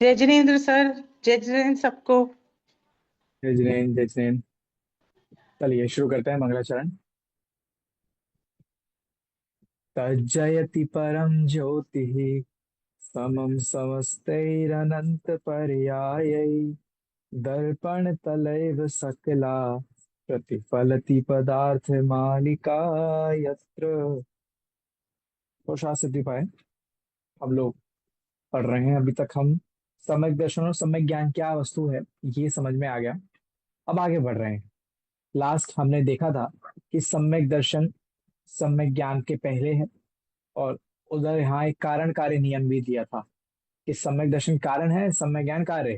जय जिनेन्द्र सर। जय जिनेन्द्र सबको। जय जिनेन्द्र जय जिनेन्द्र। चलिए शुरू करते हैं मंगलाचरण। तज्जयति परम ज्योतिः समं समस्तैरनंत पर्यायै दर्पणतलैव सकला प्रतिफलति पदार्थ मालिका यत्र। तो शास्त्र पाए हम लोग पढ़ रहे हैं अभी तक। हम सम्यक दर्शन और सम्यक ज्ञान क्या वस्तु है ये समझ में आ गया। अब आगे बढ़ रहे हैं। लास्ट हमने देखा था कि सम्यक दर्शन सम्यक ज्ञान के पहले है, और उधर यहाँ एक कारण कार्य नियम भी दिया था कि सम्यक दर्शन कारण है, सम्यक ज्ञान कार्य है।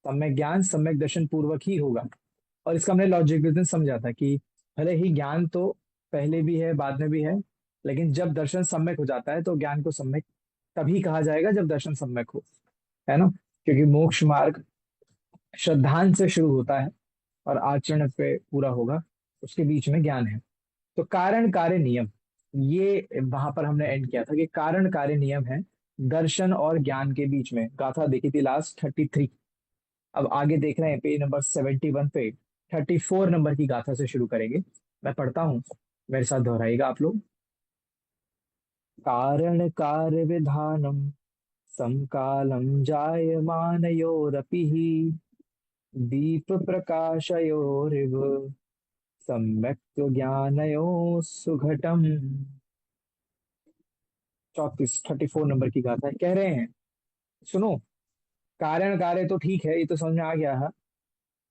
सम्यक ज्ञान सम्यक दर्शन पूर्वक ही होगा। और इसका हमने लॉजिक भी दिन समझा था कि भले ही ज्ञान तो पहले भी है बाद में भी है, लेकिन जब दर्शन सम्यक हो जाता है तो ज्ञान को सम्यक तभी कहा जाएगा जब दर्शन सम्यक हो, है ना। क्योंकि मोक्ष मार्ग श्रद्धांत से शुरू होता है और आचरण पे पूरा होगा, उसके बीच में ज्ञान है। तो कारण कार्य नियम, ये वहां पर हमने एंड किया था कि कारण कार्य नियम है दर्शन और ज्ञान के बीच में। गाथा देखी थी लास्ट 33। अब आगे देख रहे हैं पेज नंबर 71 पे 34 नंबर की गाथा से शुरू करेंगे। मैं पढ़ता हूँ, मेरे साथ दोहराइएगा आप लोग। कारण कार्य विधानम समकालम जायमानयोरपि हि दीप प्रकाशयोरिव सम्यक् ज्ञानयो सुघटम। 34 नंबर की गाथा है, कह रहे हैं सुनो। कारण कार्य तो ठीक है, ये तो समझ में आ गया है।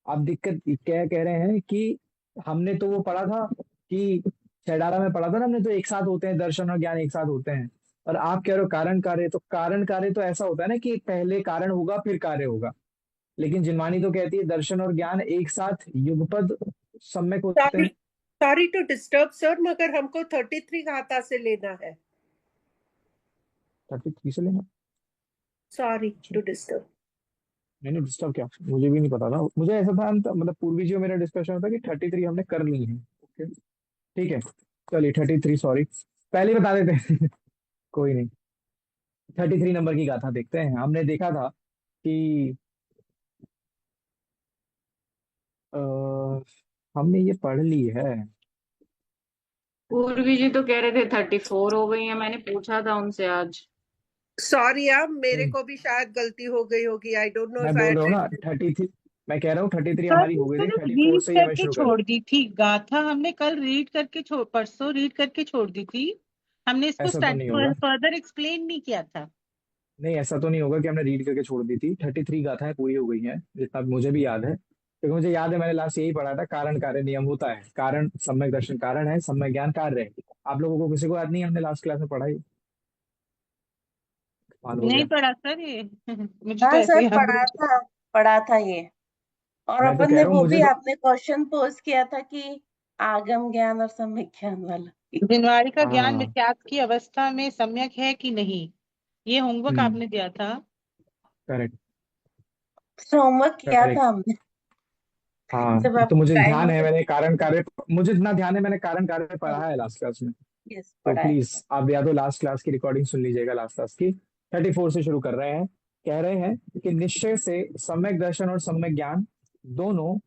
अब दिक्कत क्या कह रहे हैं कि हमने तो वो पढ़ा था कि 6 18 में पढ़ा था ना हमने, तो एक साथ होते हैं, दर्शन और ज्ञान एक साथ होते हैं। और आप कह रहे हो कारण कार्य, तो कारण कार्य तो ऐसा होता है ना कि पहले कारण होगा फिर कार्य होगा। लेकिन जिनवानी तो कहती है दर्शन और ज्ञान एक साथ युगपद सम्यक होते सॉरी, हैं। सॉरी टू डिस्टर्ब सर, मगर हमको 33 खाता से लेना है। 33 से लेना। सॉरी अच्छा, टू डिस्टर्ब। मैंने डिस्टर्ब क्या, मुझे भी नहीं पता था। मुझे ऐसा था मतलब पूर्वी जी और मेरा डिस्कशन था कि 33 हमने कर ली है। ओके, ठीक है। चलिए 33, सॉरी पहले ही बता देते हैं। कोई नहीं। 33 नंबर की गाथा देखते हैं। हमने देखा था कि आ, हमने ये पढ़ ली है। पूर्वी जी तो कह रहे थे 34 हो गई है, मैंने पूछा था उनसे आज। सॉरी, आप मेरे नहीं, को भी शायद गलती हो गई होगी। आई डोंट नो मैं इफ आई बोल रहा हूँ ना हैड। 33। मैं कह रहा हूँ 33 सर हमारी हो गई थी, मैंने 34 रीड से ही हमें करके शुरू करना। छोड़ दी थी गाथा, हमने कल रीड करके परसों रीड करके छोड़ दी थी। हमने इसको ऐसा तो नहीं होगा। फर्दर एक्सप्लेन नहीं किया था। नहीं, ऐसा तो नहीं होगा कि हमने रीड करके छोड़ दी थी। 33 गाथाएं पूरी हो गई हैं जितना मुझे भी याद है, क्योंकि मुझे याद है मैंने लास्ट यही पढ़ा था, कारण कार्य नियम होता है। कारण सम्यक दर्शन कारण है, सम्यक ज्ञान कार्य है। आप लोगों को किसी को याद नहीं है? हमने लास्ट क्लास में पढ़ा ही, मान हो नहीं गया। पढ़ा सर ये। मुझे तो हाँ ऐसे सर, ही याद है। पढ़ा था ये। और मैं तो अपन कह ने रहा हूँ वो मुझे भी तो। आपने क्वेश्चन पोज किया था कि आगम ज्ञान और सम्यक ज्ञान वाला। जिनवाड़ी का ज्ञान हाँ। मिथ्यात्व की अवस्था में सम्यक है कि नहीं, ये होमवर्क हम्म। आपने दिया था। करेक्ट। होमवर्क किया था करेक्ट। हमने। हाँ, जब तो आपको मुझे टाइम ध्यान है, मिले। मैंने कारण कार्य, मुझे इतना ध्यान है मैंने कारण कार्य पढ़ा है लास्ट क्लास में। यस, तो पढ़ा है। प्लीज आप या तो लास्ट क्लास की रिकॉर्डिंग सुन लीजिएगा, लास्ट क्लास की। 34 से शुरू कर रहे हैं। कह रहे हैं कि निश्चय से सम्यक दर्शन और सम्यक ज्ञान दोनों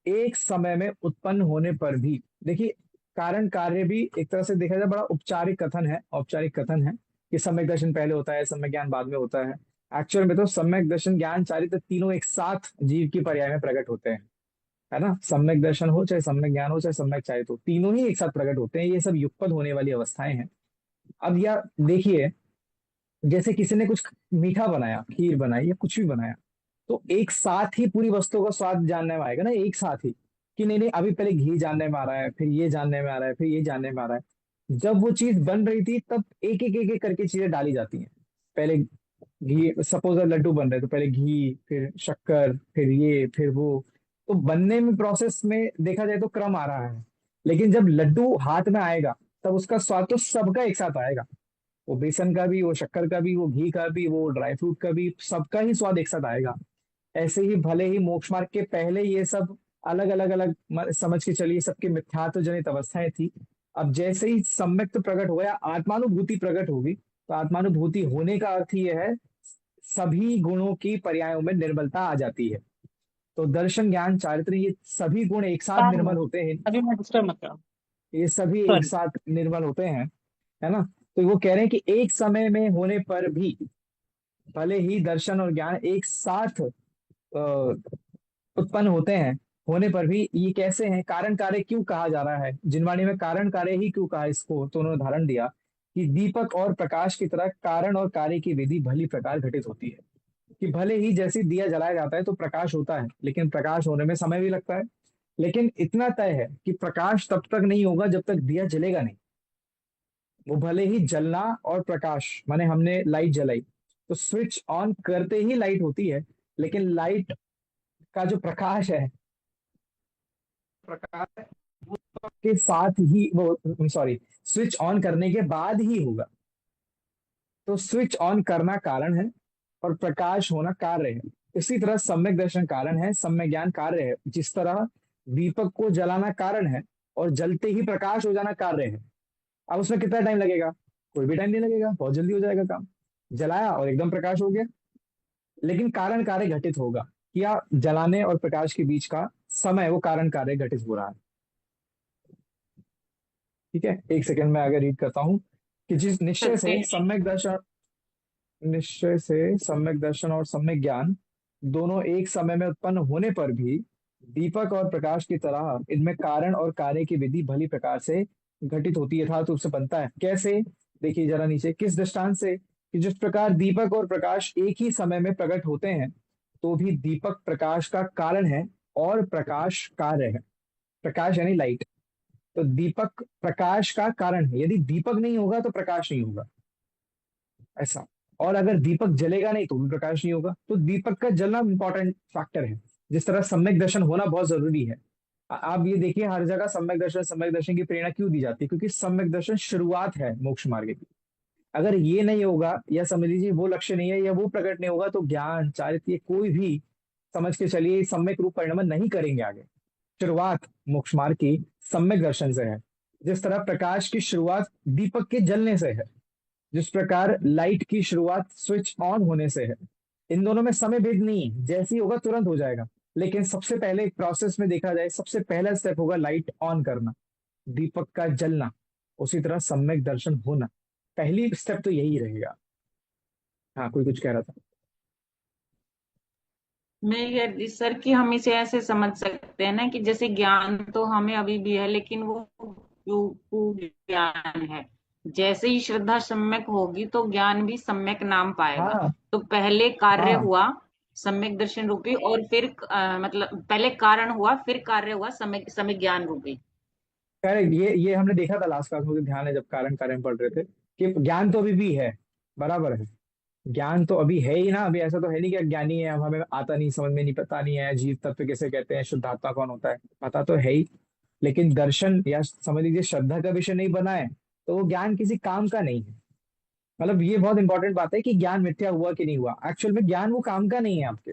एक समय में उत्पन्न होने पर भी, देखिए कारण कार्य भी एक तरह से देखा जाए बड़ा औपचारिक कथन है, औपचारिक कथन है कि सम्यक दर्शन पहले होता है सम्यक ज्ञान बाद में होता है। एक्चुअल में तो सम्यक दर्शन ज्ञान चारित्र तीनों एक साथ जीव की पर्याय में प्रकट होते हैं, है ना। सम्यक दर्शन हो चाहे सम्यक ज्ञान हो चाहे सम्यक चारित्र हो, तीनों ही एक साथ प्रकट होते हैं। ये सब युगपद होने वाली अवस्थाएं हैं। अब या देखिए, जैसे किसी ने कुछ मीठा बनाया, खीर बनाई या कुछ भी बनाया, तो एक साथ ही पूरी वस्तु का स्वाद जानने में आएगा ना, एक साथ ही। कि नहीं नहीं, अभी पहले घी जानने में आ रहा है, फिर ये जानने में आ रहा है, फिर ये जानने में आ रहा है। जब वो चीज बन रही थी तब एक एक करके चीजें डाली जाती हैं। पहले घी, सपोज लड्डू बन रहे तो पहले घी, फिर शक्कर, फिर ये, फिर वो। तो बनने में प्रोसेस में देखा जाए तो क्रम आ रहा है। लेकिन जब लड्डू हाथ में आएगा तब उसका स्वाद तो सबका एक साथ आएगा। वो बेसन का भी, वो शक्कर का भी, वो घी का भी, वो ड्राई फ्रूट का भी, सबका ही स्वाद एक साथ आएगा। ऐसे ही भले ही मोक्ष मार्ग के पहले ये सब अलग अलग अलग समझ के चलिए सबकी मिथ्यात्व जनित अवस्थाएं थी। अब जैसे ही सम्यक्त प्रकट हो गया, आत्मानुभूति प्रकट होगी, तो आत्मानुभूति होने का अर्थ ये है सभी गुणों की पर्यायों में निर्मलता आ जाती है। तो दर्शन, ज्ञान, चारित्र, ये सभी गुण एक साथ बाद में निर्मल होते हैं। अभी मैं डिस्टर्ब मत करो। ये सभी एक सॉरी। साथ निर्मल होते हैं, है ना। तो वो कह रहे हैं कि एक समय में होने पर भी, भले ही दर्शन और ज्ञान एक साथ उत्पन्न होते हैं, होने पर भी ये कैसे हैं, कारण कार्य क्यों कहा जा रहा है, जिनवाणी में कारण कार्य ही क्यों कहा इसको, तो उन्होंने उदाहरण दिया कि दीपक और प्रकाश की तरह कारण और कार्य की विधि भली प्रकार घटित होती है। कि भले ही जैसे दिया जलाया जाता है तो प्रकाश होता है, लेकिन प्रकाश होने में समय भी लगता है। लेकिन इतना तय है कि प्रकाश तब तक नहीं होगा जब तक दिया जलेगा नहीं। वो भले ही जलना और प्रकाश, माने हमने लाइट जलाई तो स्विच ऑन करते ही लाइट होती है, लेकिन लाइट का जो प्रकाश है, प्रकाश के साथ ही वो, सॉरी, स्विच ऑन करने के बाद ही होगा। तो स्विच ऑन करना कारण है और प्रकाश होना कार्य है। इसी तरह सम्यक दर्शन कारण है, सम्यक ज्ञान कार्य है। जिस तरह दीपक को जलाना कारण है और जलते ही प्रकाश हो जाना कार्य है। अब उसमें कितना टाइम लगेगा? कोई भी टाइम नहीं लगेगा, बहुत जल्दी हो जाएगा काम। जलाया और एकदम प्रकाश हो गया। लेकिन कारण कार्य घटित होगा, क्या जलाने और प्रकाश के बीच का समय वो कारण कार्य घटित हो रहा है। ठीक है, एक सेकंड में अगर रीड करता हूं कि जिस निश्चय से कंटिन्यू। सम्यक दर्शन, निश्चय से सम्यक दर्शन और सम्यक ज्ञान दोनों एक समय में उत्पन्न होने पर भी दीपक और प्रकाश की तरह इनमें कारण और कार्य की विधि भली प्रकार से घटित होती है, यथार्थ रूप से बनता है। कैसे? देखिए जरा नीचे, किस दृष्टांत से, कि जिस प्रकार दीपक और प्रकाश एक ही समय में प्रकट होते हैं, तो भी दीपक प्रकाश का कारण है और प्रकाश कार्य है। प्रकाश यानी लाइट। तो दीपक प्रकाश का कारण है, यदि दीपक नहीं होगा तो प्रकाश नहीं होगा, ऐसा। और अगर दीपक जलेगा नहीं तो भी प्रकाश नहीं होगा। तो दीपक का जलना इंपॉर्टेंट फैक्टर है। जिस तरह सम्यक दर्शन होना बहुत जरूरी है। आप ये देखिए, हर जगह सम्यक दर्शन की प्रेरणा क्यों दी जाती है? क्योंकि सम्यक दर्शन शुरुआत है मोक्ष मार्ग की। अगर ये नहीं होगा, या समझ लीजिए वो लक्ष्य नहीं है, या वो प्रकट नहीं होगा, तो ज्ञान, चारित्र्य, ये कोई भी, समझ के चलिए, सम्यक रूप परिणमन नहीं करेंगे आगे। शुरुआत मोक्ष मार्ग की सम्यक दर्शन से है। जिस तरह प्रकाश की शुरुआत दीपक के जलने से है, जिस प्रकार लाइट की शुरुआत स्विच ऑन होने से है। इन दोनों में समय भेद नहीं है, जैसे ही होगा तुरंत हो जाएगा। लेकिन सबसे पहले एक प्रोसेस में देखा जाए, सबसे पहला स्टेप होगा लाइट ऑन करना, दीपक का जलना। उसी तरह सम्यक दर्शन होना, पहली स्टेप तो यही रहेगा। हाँ, कोई कुछ कह रहा था। मैं ये सर कि हम इसे ऐसे समझ सकते हैं ना कि जैसे ज्ञान तो हमें अभी भी है, लेकिन वो ज्ञान है। जैसे ही श्रद्धा सम्यक होगी तो ज्ञान भी सम्यक नाम पाएगा। हाँ तो पहले कार्य हाँ, हुआ सम्यक दर्शन रूपी, और फिर मतलब पहले कारण हुआ, फिर कार्य हुआ सम्यक सम्यक ज्ञान रूपी। करेक्ट। ये हमने देखा था लास्ट क्लास में, मुझे ध्यान है जब कारण कारण पढ़ रहे थे, कि ज्ञान तो अभी भी है, बराबर है। ज्ञान तो अभी है ही ना। अभी ऐसा तो है नहीं कि ज्ञानी है, हमें आता नहीं, समझ में नहीं, पता नहीं है जीव तत्व किसे कहते हैं, शुद्धात्मा कौन होता है, पता तो है ही। लेकिन दर्शन या समझ लीजिए श्रद्धा का विषय नहीं बना है, तो वो ज्ञान किसी काम का नहीं है। मतलब ये बहुत इंपॉर्टेंट बात है कि ज्ञान मिथ्या हुआ कि नहीं हुआ। एक्चुअल में ज्ञान वो काम का नहीं है आपके।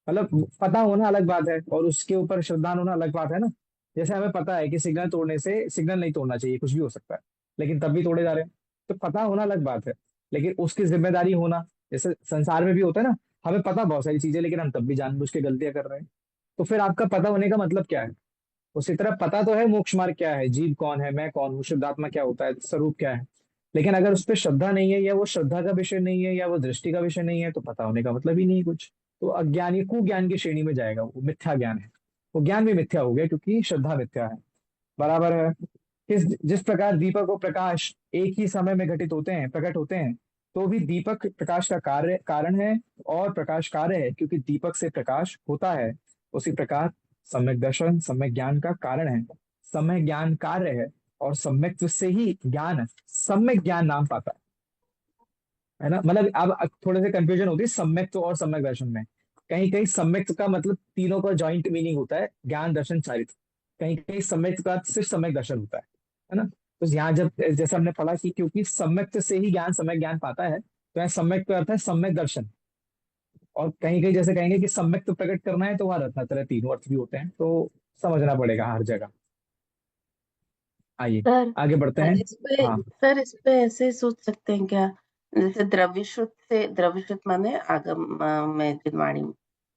मतलब पता होना अलग बात है और उसके ऊपर श्रद्धा होना अलग बात है ना। जैसे हमें पता है कि सिग्नल तोड़ने से, सिग्नल नहीं तोड़ना चाहिए, कुछ भी हो सकता है, लेकिन तब भी तोड़े जा रहे हैं। तो पता होना अलग बात है, लेकिन उसकी जिम्मेदारी होना, जैसे संसार में भी होता है ना। हमें पता बहुत सारी चीजें, लेकिन हम तब भी जानबूझ के गलतियां कर रहे हैं। तो फिर आपका पता होने का मतलब क्या है? उसी तरह पता तो है मोक्ष मार्ग क्या है, जीव कौन है, मैं कौन हूँ, शुद्धात्मा क्या होता है, स्वरूप क्या है। लेकिन अगर उस पर श्रद्धा नहीं है, या वो श्रद्धा का विषय नहीं है, या वो दृष्टि का विषय नहीं है, तो पता होने का मतलब ही नहीं है कुछ। तो अज्ञानी कुज्ञान की श्रेणी में जाएगा, वो मिथ्या ज्ञान है। वो ज्ञान भी मिथ्या हो गया, क्योंकि श्रद्धा मिथ्या है, बराबर है। जिस प्रकार दीपक और प्रकाश एक ही समय में घटित होते हैं, प्रकट होते हैं, तो भी दीपक प्रकाश का कार्य कारण है और प्रकाश कार्य है, क्योंकि दीपक से प्रकाश होता है। उसी प्रकार सम्यक दर्शन सम्यक ज्ञान का कारण है, सम्यक ज्ञान कार्य है, और सम्यक से ही ज्ञान सम्यक ज्ञान नाम पाता है ना। मतलब अब थोड़े से कंफ्यूजन होती है सम्यक और सम्यक दर्शन में। कहीं कहीं सम्यक का मतलब तीनों का जॉइंट मीनिंग होता है, ज्ञान दर्शन चारित्र। कहीं कहीं सम्यक का सिर्फ सम्यक दर्शन होता है ना। तो यहाँ जब जैसे हमने पढ़ा कि क्योंकि सम्यक से ही ज्ञान सम्यक ज्ञान पाता है, तो यहाँ सम्यक का अर्थ है सम्यक दर्शन। और कहीं कहीं जैसे कहेंगे कि सम्यक तो प्रकट करना है, तो वहां रत्नात्रय तीनों अर्थ भी होते हैं, तो समझना पड़ेगा हर जगह। आइए सर आगे बढ़ते हैं। इस पे हाँ सर इस पे ऐसे सोच सकते हैं क्या जैसे द्रव्य शुद्ध माने आगम में जिनवाणी में,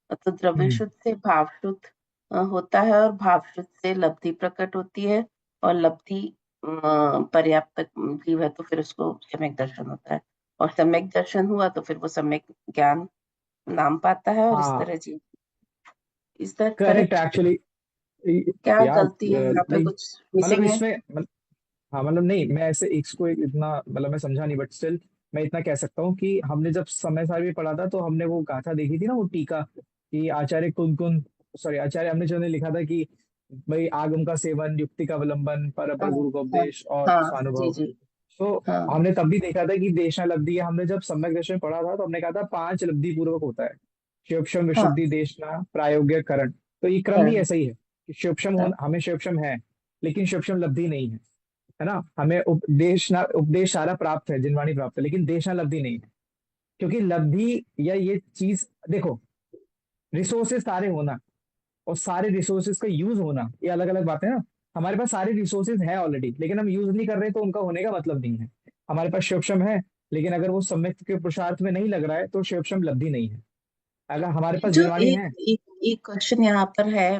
तो द्रव्य हम्म। शुद्ध से भाव शुद्ध होता है, और भाव शुद्ध से लब्धि प्रकट होती है, और लब्धि पर्याप्त जीव है तो फिर उसको सम्यक दर्शन होता है, और सम्यक दर्शन हुआ तो फिर वो सम्यक ज्ञान नाम पाता है, और इस हाँ तरह जी, इस तरह करेक्ट करेक्ट। एक्चुअली। क्या यार गलती है यहाँ पे, नहीं कुछ मतलब मिसिंग है? इसमें हाँ मतलब नहीं मैं ऐसे इसको इतना मतलब मैं समझा नहीं बट स्टिल मैं इतना कह सकता हूँ कि हमने जब समय सार भी पढ़ा था तो हमने वो गाथा देखी थी ना वो टीका कि आचार्य कुन कुन सॉरी आचार्य हमने जो ने लिखा था कि भाई आगम का सेवन युक्ति का अवलंबन पर हाँ गुरु का हाँ उपदेश और हाँ, जी स्वानुभव। जी, तो हाँ हमने तब भी देखा था कि देशना लब्धि है हमने जब सम्यक दर्शन पढ़ा था तो हमने कहा था 5 लब्धि पूर्वक होता है शिवक्षम हाँ, विशुद्धि देशना प्रायोग्य करण। तो ये क्रम भी करण, ऐसा ही है कि शिवक्षम हाँ, होना हमें शिवक्षम है लेकिन शिवक्षम लब्धि नहीं है ना हमें उपदेश सारा प्राप्त है जिनवाणी प्राप्त है लेकिन देशना लब्धि नहीं है क्योंकि लब्धि या ये चीज देखो रिसोर्सेज सारे होना और सारे रिसोर्सेज का यूज होना ये अलग अलग बातें हैं ना। हमारे पास सारे रिसोर्सेज है ऑलरेडी लेकिन हम यूज नहीं कर रहे तो उनका होने का मतलब नहीं है। हमारे पास शिवक्षम है लेकिन अगर वो सम्यक के पुरुषार्थ में नहीं लग रहा है तो शिवक्षम लब्धि नहीं है। अगर हमारे पास जो जिनवाणी एक है। एक एक क्वेश्चन यहाँ पर है,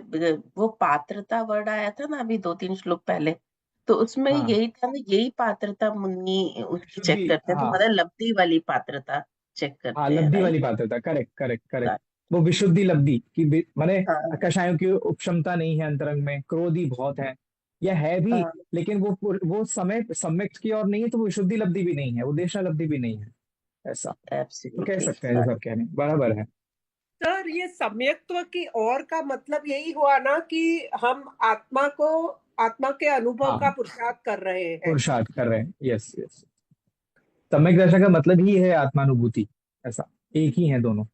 वो पात्रता वर्ड आया था ना अभी 2-3 श्लोक पहले, तो उसमें हाँ यही था ना, यही पात्रता मुन्नी उसकी चेक शुद्धि करते हैं, तो हाँ मतलब लब्धि वाली पात्रता चेक हाँ करते हैं, लब्धि वाली राइट? बात है करेक्ट करेक्ट करेक्ट। वो विशुद्धि लब्धि की माने हाँ कषायों की उपक्षमता नहीं है अंतरंग में क्रोधी बहुत है यह है भी हाँ, लेकिन वो समय सम्यक की ओर नहीं है तो वो विशुद्धि लब्धि भी नहीं है वो देशना लब्धि भी नहीं है ऐसा। तो कह एब्सोल्युटली सकते हैं जैसा आप कह रहे हैं बराबर है। सर ये सम्यक्त्व की ओर का मतलब यही हुआ ना कि हम आत्मा के अनुभव का हाँ पुरुषार्थ कर रहे हैं। पुरुषार्थ कर रहे हैं यस यस। सम्यक दर्शन का मतलब ही है आत्मानुभूति ऐसा एक ही है दोनों।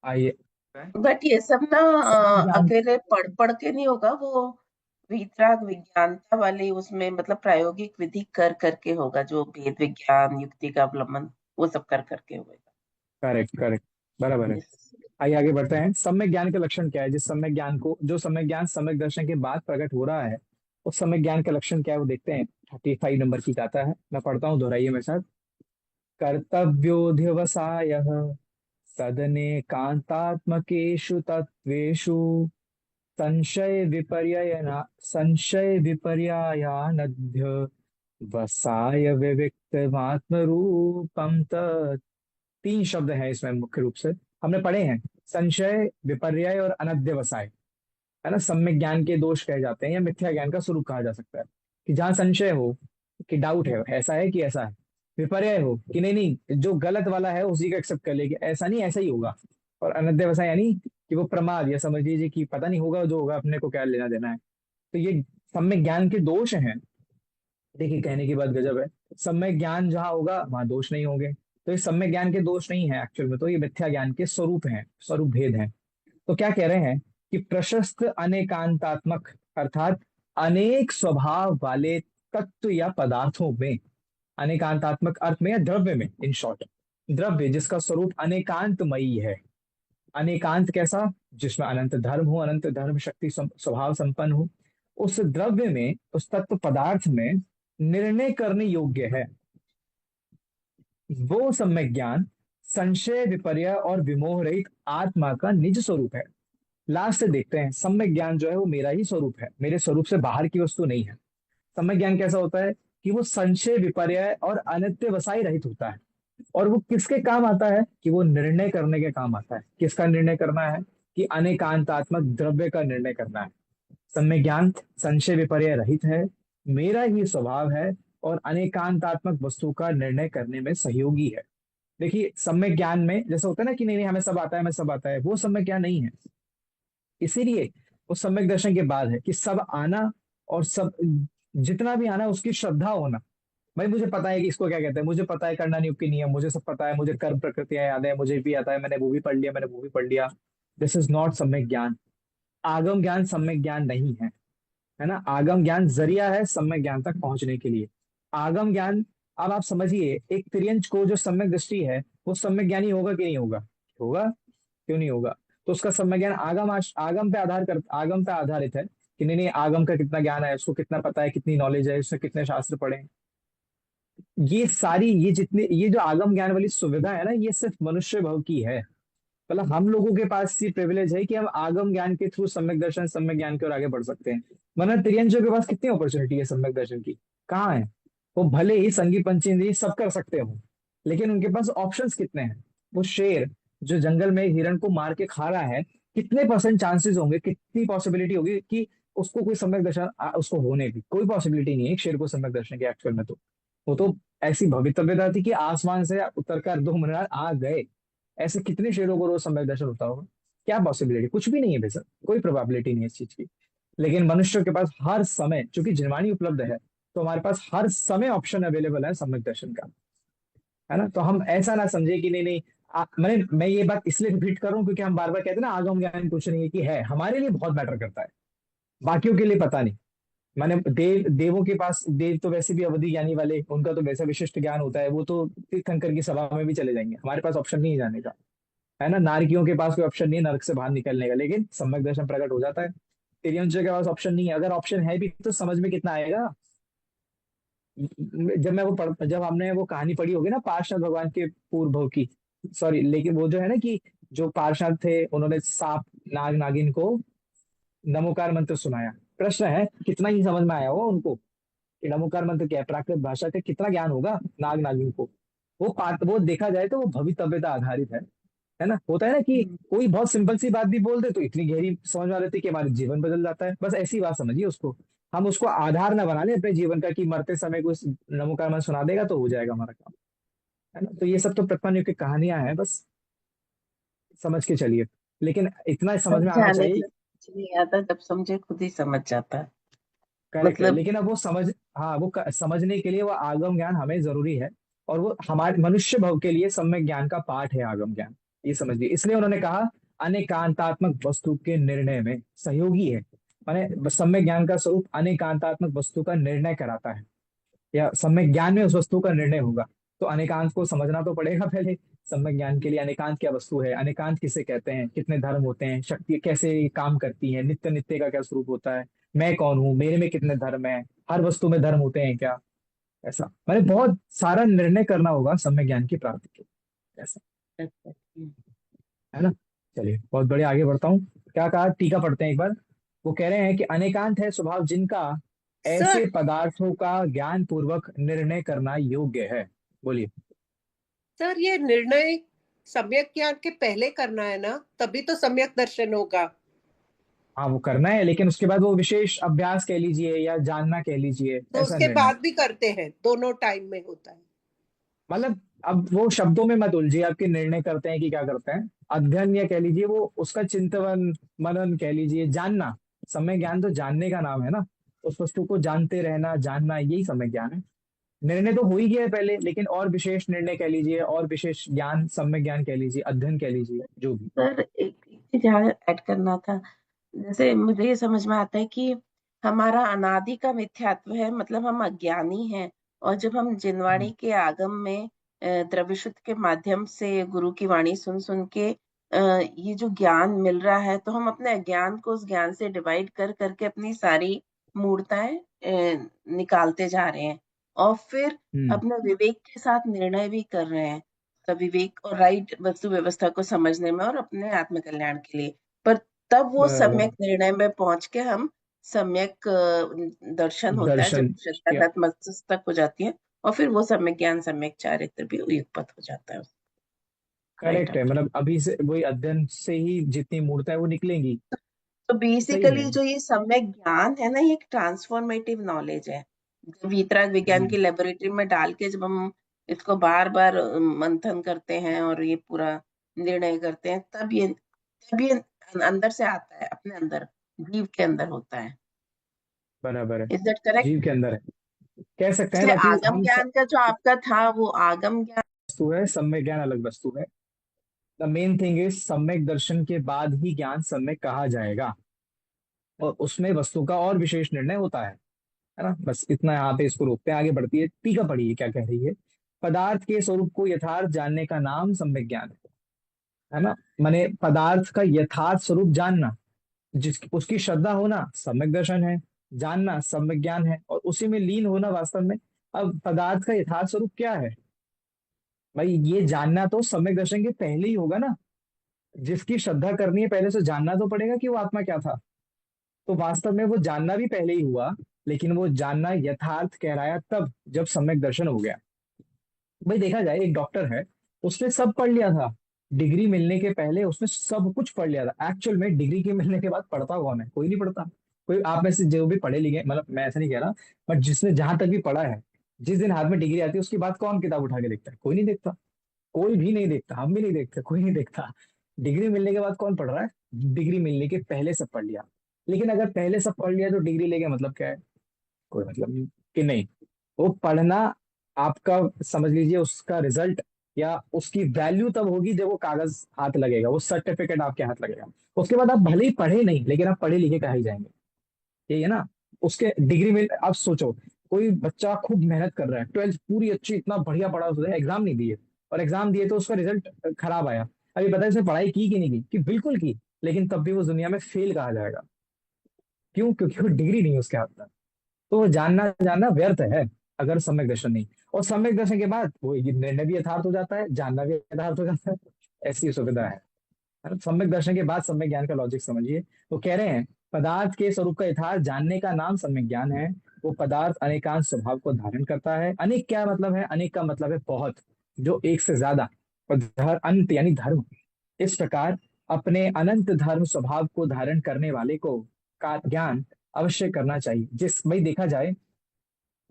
आइए बट ये सब ना सम्यक ज्ञान। अकेले पढ़ पढ़ के नहीं होगा, वो वीतराग विज्ञानता वाली उसमें मतलब प्रायोगिक विधि कर करके होगा, जो भेद विज्ञान युक्ति का अवलंबन वो सब कर करके होगा। करेक्ट करेक्ट बराबर है। Yes. आइए आगे बढ़ते हैं सम्यक ज्ञान का लक्षण क्या है जिस सम्यक ज्ञान को जो सम्यक ज्ञान सम्यक दर्शन के बाद प्रकट हो रहा है उस सम्यक ज्ञान का लक्षण क्या है वो देखते हैं। 35 नंबर की गाथा है मैं पढ़ता हूँ दोहराइए मेरे साथ। कर्तव्योऽध्यवसायः सदने कांतात्मकेषु तत्वेषु संशय विपर्ययानध्य वसाय विविक्तमात्मरूपम तत्। 3 शब्द हैं इसमें मुख्य रूप से हमने पढ़े हैं संशय विपर्यय और अनध्यवसाय है ना। सम्यक ज्ञान के दोष कहे जाते हैं या मिथ्या ज्ञान का स्वरूप कहा जा सकता है कि जहाँ संशय हो कि डाउट है ऐसा है कि ऐसा है। विपर्य हो कि नहीं नहीं जो गलत वाला है उसी को एक्सेप्ट कर ले कि ऐसा नहीं ऐसा ही होगा। और अनध्यवसाय यानी कि वो प्रमाद या समझ लीजिए कि पता नहीं होगा जो होगा अपने को क्या लेना देना है। तो ये सम्यक ज्ञान के दोष हैं। देखिए कहने की बात गजब है सम्यक ज्ञान जहाँ होगा वहां दोष नहीं होंगे। तो ये सम्यक ज्ञान के दोष नहीं है एक्चुअल में तो ये मिथ्या ज्ञान के स्वरूप हैं स्वरूप भेद हैं। तो क्या कह रहे हैं कि प्रशस्त अनेकांतात्मक अर्थात अनेक स्वभाव वाले तत्व या पदार्थों में अनेकांतात्मक अर्थ में या द्रव्य में इन शॉर्ट द्रव्य जिसका स्वरूप अनेकांतमयी है। अनेकांत कैसा जिसमें अनंत धर्म हो अनंत धर्म शक्ति स्वभाव संपन्न हो उस द्रव्य में उस तत्व पदार्थ में निर्णय करने योग्य है वो सम्यक ज्ञान संशय विपर्य और विमोह रहित आत्मा का निज स्वरूप है। लास्ट से देखते हैं सम्यक ज्ञान जो है वो मेरा ही स्वरूप है मेरे स्वरूप से बाहर की वस्तु नहीं है। सम्यक ज्ञान कैसा होता है कि वो संशय विपर्य और अनित्य वसाई रहित होता है। और वो किसके काम आता है कि वो निर्णय करने के काम आता है। किसका निर्णय करना है कि अनेकांतात्मक द्रव्य का निर्णय करना है। सम्यक ज्ञान संशय विपर्य रहित है मेरा ही स्वभाव है और अनेकांतात्मक वस्तु का निर्णय करने में सहयोगी है। देखिए सम्यक ज्ञान में जैसा होता है ना कि नहीं नहीं हमें सब आता है हमें सब आता है वो सम्यक ज्ञान नहीं है। इसीलिए वो सम्यक दर्शन के बाद है कि सब आना और सब जितना भी आना उसकी श्रद्धा होना। भाई मुझे पता है कि इसको क्या कहते हैं मुझे पता है करना नियुक्त की नियम मुझे सब पता है मुझे कर्म प्रकृतियां याद है मुझे भी आता है मैंने वो भी पढ़ लिया मैंने वो भी पढ़ लिया। दिस इज नॉट सम्यक ज्ञान। आगम ज्ञान सम्यक ज्ञान नहीं है ना। आगम ज्ञान जरिया है सम्यक ज्ञान तक पहुंचने के लिए। आगम ज्ञान अब आप समझिए एक तिर्यंच को जो सम्यक दृष्टि है वो सम्यक ज्ञानी होगा कि नहीं होगा। होगा क्यों नहीं होगा। तो उसका सम्यक ज्ञान आगम पे आधारित है कि नहीं नहीं आगम का कितना ज्ञान है, उसको कितना पता है, कितनी नॉलेज है, उसने कितने शास्त्र पढ़े हैं। ये सारी ये जितने ये जो आगम ज्ञान वाली सुविधा है ना, ये सिर्फ मनुष्य भव की है। मतलब हम लोगों के पास ये प्रिविलेज है कि हम आगम ज्ञान के थ्रू सम्यक दर्शन सम्यक ज्ञान की ओर आगे बढ़ सकते हैं। वरना तिर्यंजों के पास कितनी अपॉर्चुनिटी है सम्यक दर्शन की, कहाँ है? वो भले ही संगी पंचेंद्रिय सब कर सकते हो, लेकिन उनके पास ऑप्शंस कितने हैं? वो शेर जो जंगल में हिरण को मार के खा रहा है, कितने परसेंट चांसेस होंगे, कितनी पॉसिबिलिटी होगी कि उसको कोई सम्यक दर्शन उसको होने की कोई पॉसिबिलिटी नहीं है एक शेर को सम्यक दर्शन की एक्चुअल में। तो वो तो ऐसी भवितव्यता थी कि आसमान से उतर कर 2 मीनार आ गए। ऐसे कितने शेरों को रोज सम्यक दर्शन होता होगा? क्या पॉसिबिलिटी? कुछ भी नहीं है बेशक, कोई प्रोबेबिलिटी नहीं है इस चीज की। लेकिन मनुष्य के पास हर समय चूंकि जिनवाणी उपलब्ध है, तो हमारे पास हर समय ऑप्शन अवेलेबल है सम्यक दर्शन का, है ना? तो हम ऐसा ना समझे कि नहीं नहीं मैं ये बात इसलिए रिपीट कर रहा हूँ क्योंकि हम बार बार कहते हैं ना आगम ज्ञान कुछ नहीं है, कि है हमारे लिए बहुत मैटर करता है, बाकियों के लिए पता नहीं। माने देवों के पास, देव तो वैसे भी अवधि ज्ञानी वाले, उनका तो वैसा विशिष्ट ज्ञान होता है, वो तो तीर्थंकर की सभा में भी चले जाएंगे, हमारे पास ऑप्शन नहीं है जाने का, है ना? नारकियों के पास कोई ऑप्शन नहीं है नरक से बाहर निकलने का, लेकिन सम्यक दर्शन प्रकट हो जाता है। तिर्यंजय के पास ऑप्शन नहीं है, अगर ऑप्शन है भी तो समझ में कितना आएगा? जब हमने वो कहानी पढ़ी होगी ना पार्षद भगवान के पूर्व भव की, सॉरी, लेकिन वो जो है ना कि जो पार्षद थे उन्होंने सांप नाग नागिन को नमोकार मंत्र सुनाया। प्रश्न है कितना ही समझ में आया होगा उनको कि नमोकार मंत्र क्या है, प्राकृत भाषा का कितना ज्ञान होगा नाग नागिन को? वो देखा जाए तो वो भवितव्यता आधारित है ना? होता है ना कि कोई बहुत सिंपल सी बात भी बोल दे तो इतनी गहरी समझ में आ जाती है कि हमारा जीवन बदल जाता है। बस ऐसी बात समझिए उसको, हम उसको आधार ना बना ले अपने जीवन का कि मरते समय कोई नमोकार मंत्र सुना देगा तो हो जाएगा हमारा काम, है ना? तो ये सब तो प्रपंच की कहानियां हैं, बस समझ के चलिए, लेकिन इतना समझ में आना समझाने चाहिए। से कुछ नहीं आता, जब समझे खुद ही समझ जाता है। करेक्ट है, मतलब लेकिन अब वो समझ, हाँ समझने के लिए वो आगम ज्ञान हमें जरूरी है, और वो हमारे मनुष्य भव के लिए सम्यक ज्ञान का पाठ है आगम ज्ञान, ये समझिए। इसलिए उन्होंने कहा अनेकांतात्मक वस्तु के निर्णय में सहयोगी है। माने सम्यक ज्ञान का स्वरूप अनेकांतात्मक वस्तु का निर्णय कराता है, या सम्यक ज्ञान में उस वस्तु का निर्णय होगा। तो अनेकांत को समझना तो पड़ेगा पहले। सम्यक ज्ञान के लिए अनेकांत क्या वस्तु है, अनेकांत किसे कहते हैं, कितने धर्म होते हैं, शक्ति कैसे काम करती है, नित्य नित्य का क्या स्वरूप होता है, मैं कौन हूँ, मेरे में कितने धर्म है, हर वस्तु में धर्म होते हैं क्या, ऐसा मैंने बहुत सारा निर्णय करना होगा सम्यक ज्ञान की प्राप्ति के लिए, ऐसा, है ना? चलिए बहुत बढ़िया, आगे बढ़ता हूँ। क्या कहा, टीका पढ़ते हैं एक बार। वो कह रहे हैं कि अनेकांत है स्वभाव जिनका, ऐसे सर पदार्थों का ज्ञान पूर्वक निर्णय करना योग्य है। बोलिए। सर ये निर्णय सम्यक ज्ञान के पहले करना है ना, तभी तो सम्यक दर्शन होगा। हाँ वो करना है, लेकिन उसके बाद वो विशेष अभ्यास कह लीजिए या जानना कह लीजिए, तो ऐसा उसके निर्णय। बाद भी करते हैं, दोनों टाइम में होता है। मतलब अब वो शब्दों में मत उलझिए, आपके निर्णय करते हैं कि क्या करते हैं, अध्ययन या कह लीजिए वो उसका चिंतन मनन कह लीजिए, जानना। समय ज्ञान तो जानने का नाम है ना, उस वस्तु को जानते रहना, जानना, यही समय ज्ञान है। निर्णय तो हो ही गया है पहले, लेकिन और विशेष निर्णय कह लीजिए, और विशेष ज्ञान, सम्यक ज्ञान कह लीजिए, अध्ययन कह लीजिए, जो भी। सर एक चीज यहाँ ऐड करना था। जैसे मुझे ये समझ में आता है कि हमारा अनादि का मिथ्यात्व है, मतलब हम अज्ञानी हैं। और जब हम जिनवाणी के आगम में द्रविशुद्ध के माध्यम से गुरु की वाणी सुन सुन के ये जो ज्ञान मिल रहा है, तो हम अपने अज्ञान को उस ज्ञान से डिवाइड कर करके अपनी सारी मूर्ताएं निकालते जा रहे हैं, और फिर हम्म। अपने विवेक के साथ निर्णय भी कर रहे हैं। तो विवेक और राइट वस्तु व्यवस्था को समझने में और अपने आत्म कल्याण के लिए। पर तब वो बराबर। सम्यक निर्णय में पहुंच के हम सम्यक दर्शन होता है, जब दर्शन या श्रद्धा मस्तक हो जाती है, और फिर वो सम्यक ज्ञान सम्यक चारित्र भी युगपत हो जाता है। राइट करेक्ट है, आंसर। मतलब अभी से वही अध्ययन से ही जितनी मूर्ता है वो निकलेंगी। तो सही बेसिकली है। जो ये सम्यक ज्ञान है ना, ये एक ट्रांसफॉर्मेटिव नॉलेज है। जब वीतराग विज्ञान की हम्म। लेबोरेटरी में डाल के जब हम इसको बार बार मंथन करते हैं और ये पूरा निर्णय करते हैं, तब ये अंदर से आता है, अपने अंदर, जीव के अंदर होता है। बराबर है, इज दैट करेक्ट? जीव के अंदर है, कह सकते हैं। इसलिए बाकी आगम ज्ञान का जो आपका था, वो आगम ज्ञान। वस्तु है, सम्यक ज्ञान अलग वस्तु है। द मेन थिंग इज सम्यक दर्शन के बाद ही ज्ञान सम्यक कहा जाएगा, और उसमें वस्तु का और विशेष निर्णय होता है ना? बस इतना यहाँ पे इसको रोकते हैं, आगे बढ़ती है, टीका पढ़िए क्या कह रही है। पदार्थ के स्वरूप को यथार्थ जानने का नाम सम्यक ज्ञान है ना? माने पदार्थ का यथार्थ स्वरूप जानना, जिस उसकी श्रद्धा होना सम्यक दर्शन है, जानना सम्यक ज्ञान है, और उसी में लीन होना वास्तव में। अब पदार्थ का यथार्थ स्वरूप क्या है भाई, ये जानना तो सम्यक दर्शन के पहले ही होगा ना। जिसकी श्रद्धा करनी है पहले से जानना तो पड़ेगा कि वो आत्मा क्या था। तो वास्तव में वो जानना भी पहले ही हुआ, लेकिन वो जानना यथार्थ कहलाया तब जब सम्यक दर्शन हो गया। भाई देखा जाए, एक डॉक्टर है, उसने सब पढ़ लिया था, डिग्री मिलने के पहले उसने सब कुछ पढ़ लिया था। एक्चुअल में डिग्री के मिलने के बाद पढ़ता कौन है? कोई नहीं पढ़ता। कोई आप में से जो भी पढ़े लिखे, मतलब मैं ऐसा नहीं कह रहा, बट जिसने जहां तक भी पढ़ा है, जिस दिन हाथ में डिग्री आती है उसके बाद कौन किताब उठा के देखता है? कोई नहीं देखता। कोई भी नहीं देखता, हम भी नहीं देखते, कोई नहीं देखता। डिग्री मिलने के बाद कौन पढ़ रहा है? डिग्री मिलने के पहले सब पढ़ लिया। लेकिन अगर पहले सब पढ़ लिया तो डिग्री लेके मतलब क्या है? कोई मतलब नहीं कि नहीं। वो पढ़ना आपका, समझ लीजिए, उसका रिजल्ट या उसकी वैल्यू तब होगी जब वो कागज हाथ लगेगा, वो सर्टिफिकेट आपके हाथ लगेगा। उसके बाद आप भले ही पढ़े नहीं, लेकिन आप पढ़े लिखे कहे जाएंगे। यही है ना। उसके डिग्री में आप सोचो, कोई बच्चा खूब मेहनत कर रहा है, 12th पूरी अच्छी, इतना बढ़िया पढ़ा, उसने एग्जाम नहीं दिए, और एग्जाम दिए तो उसका रिजल्ट खराब आया। अभी पता है उसने पढ़ाई की कि नहीं की? कि बिल्कुल की। लेकिन तब भी वो दुनिया में फेल कहा जाएगा। क्यों? क्योंकि वो डिग्री नहीं है उसके हाथ में। तो वो जानना जानना व्यर्थ है अगर सम्यक दर्शन नहीं। और सम्यक दर्शन के बाद वो ये निर्णय भी यथार्थ हो जाता है, जानना भी यथार्थ हो जाता है। ऐसी सुविधा है ना? सम्यक दर्शन के बाद सम्यक ज्ञान का लॉजिक समझिए। वो कह रहे हैं, पदार्थ के स्वरूप का यथार्थ जानने का नाम सम्यक ज्ञान है। वो पदार्थ अनेकांश स्वभाव को धारण करता है। अनेक क्या मतलब है? अनेक का मतलब है बहुत, जो एक से ज्यादा। और अंत यानी धर्म। इस प्रकार अपने अनंत धर्म स्वभाव को धारण करने वाले को का ज्ञान अवश्य करना चाहिए। जिस भाई देखा जाए,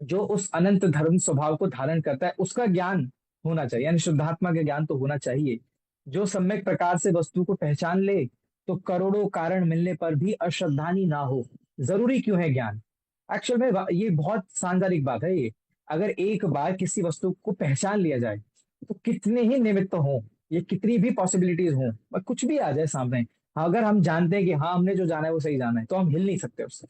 जो उस अनंत धर्म स्वभाव को धारण करता है उसका ज्ञान होना चाहिए, यानी शुद्धात्मा का ज्ञान तो होना चाहिए। जो सम्यक प्रकार से वस्तु को पहचान ले, तो करोड़ों कारण मिलने पर भी अश्रद्धानी ना हो। जरूरी क्यों है ज्ञान? एक्चुअल में ये बहुत सांसारिक बात है ये। अगर एक बार किसी वस्तु को पहचान लिया जाए, तो कितने ही निमित्त हों, ये कितनी भी पॉसिबिलिटीज हों, और कुछ भी आ जाए सामने, अगर हम जानते हैं कि हाँ हमने जो जाना है वो सही जाना है, तो हम हिल नहीं सकते उससे।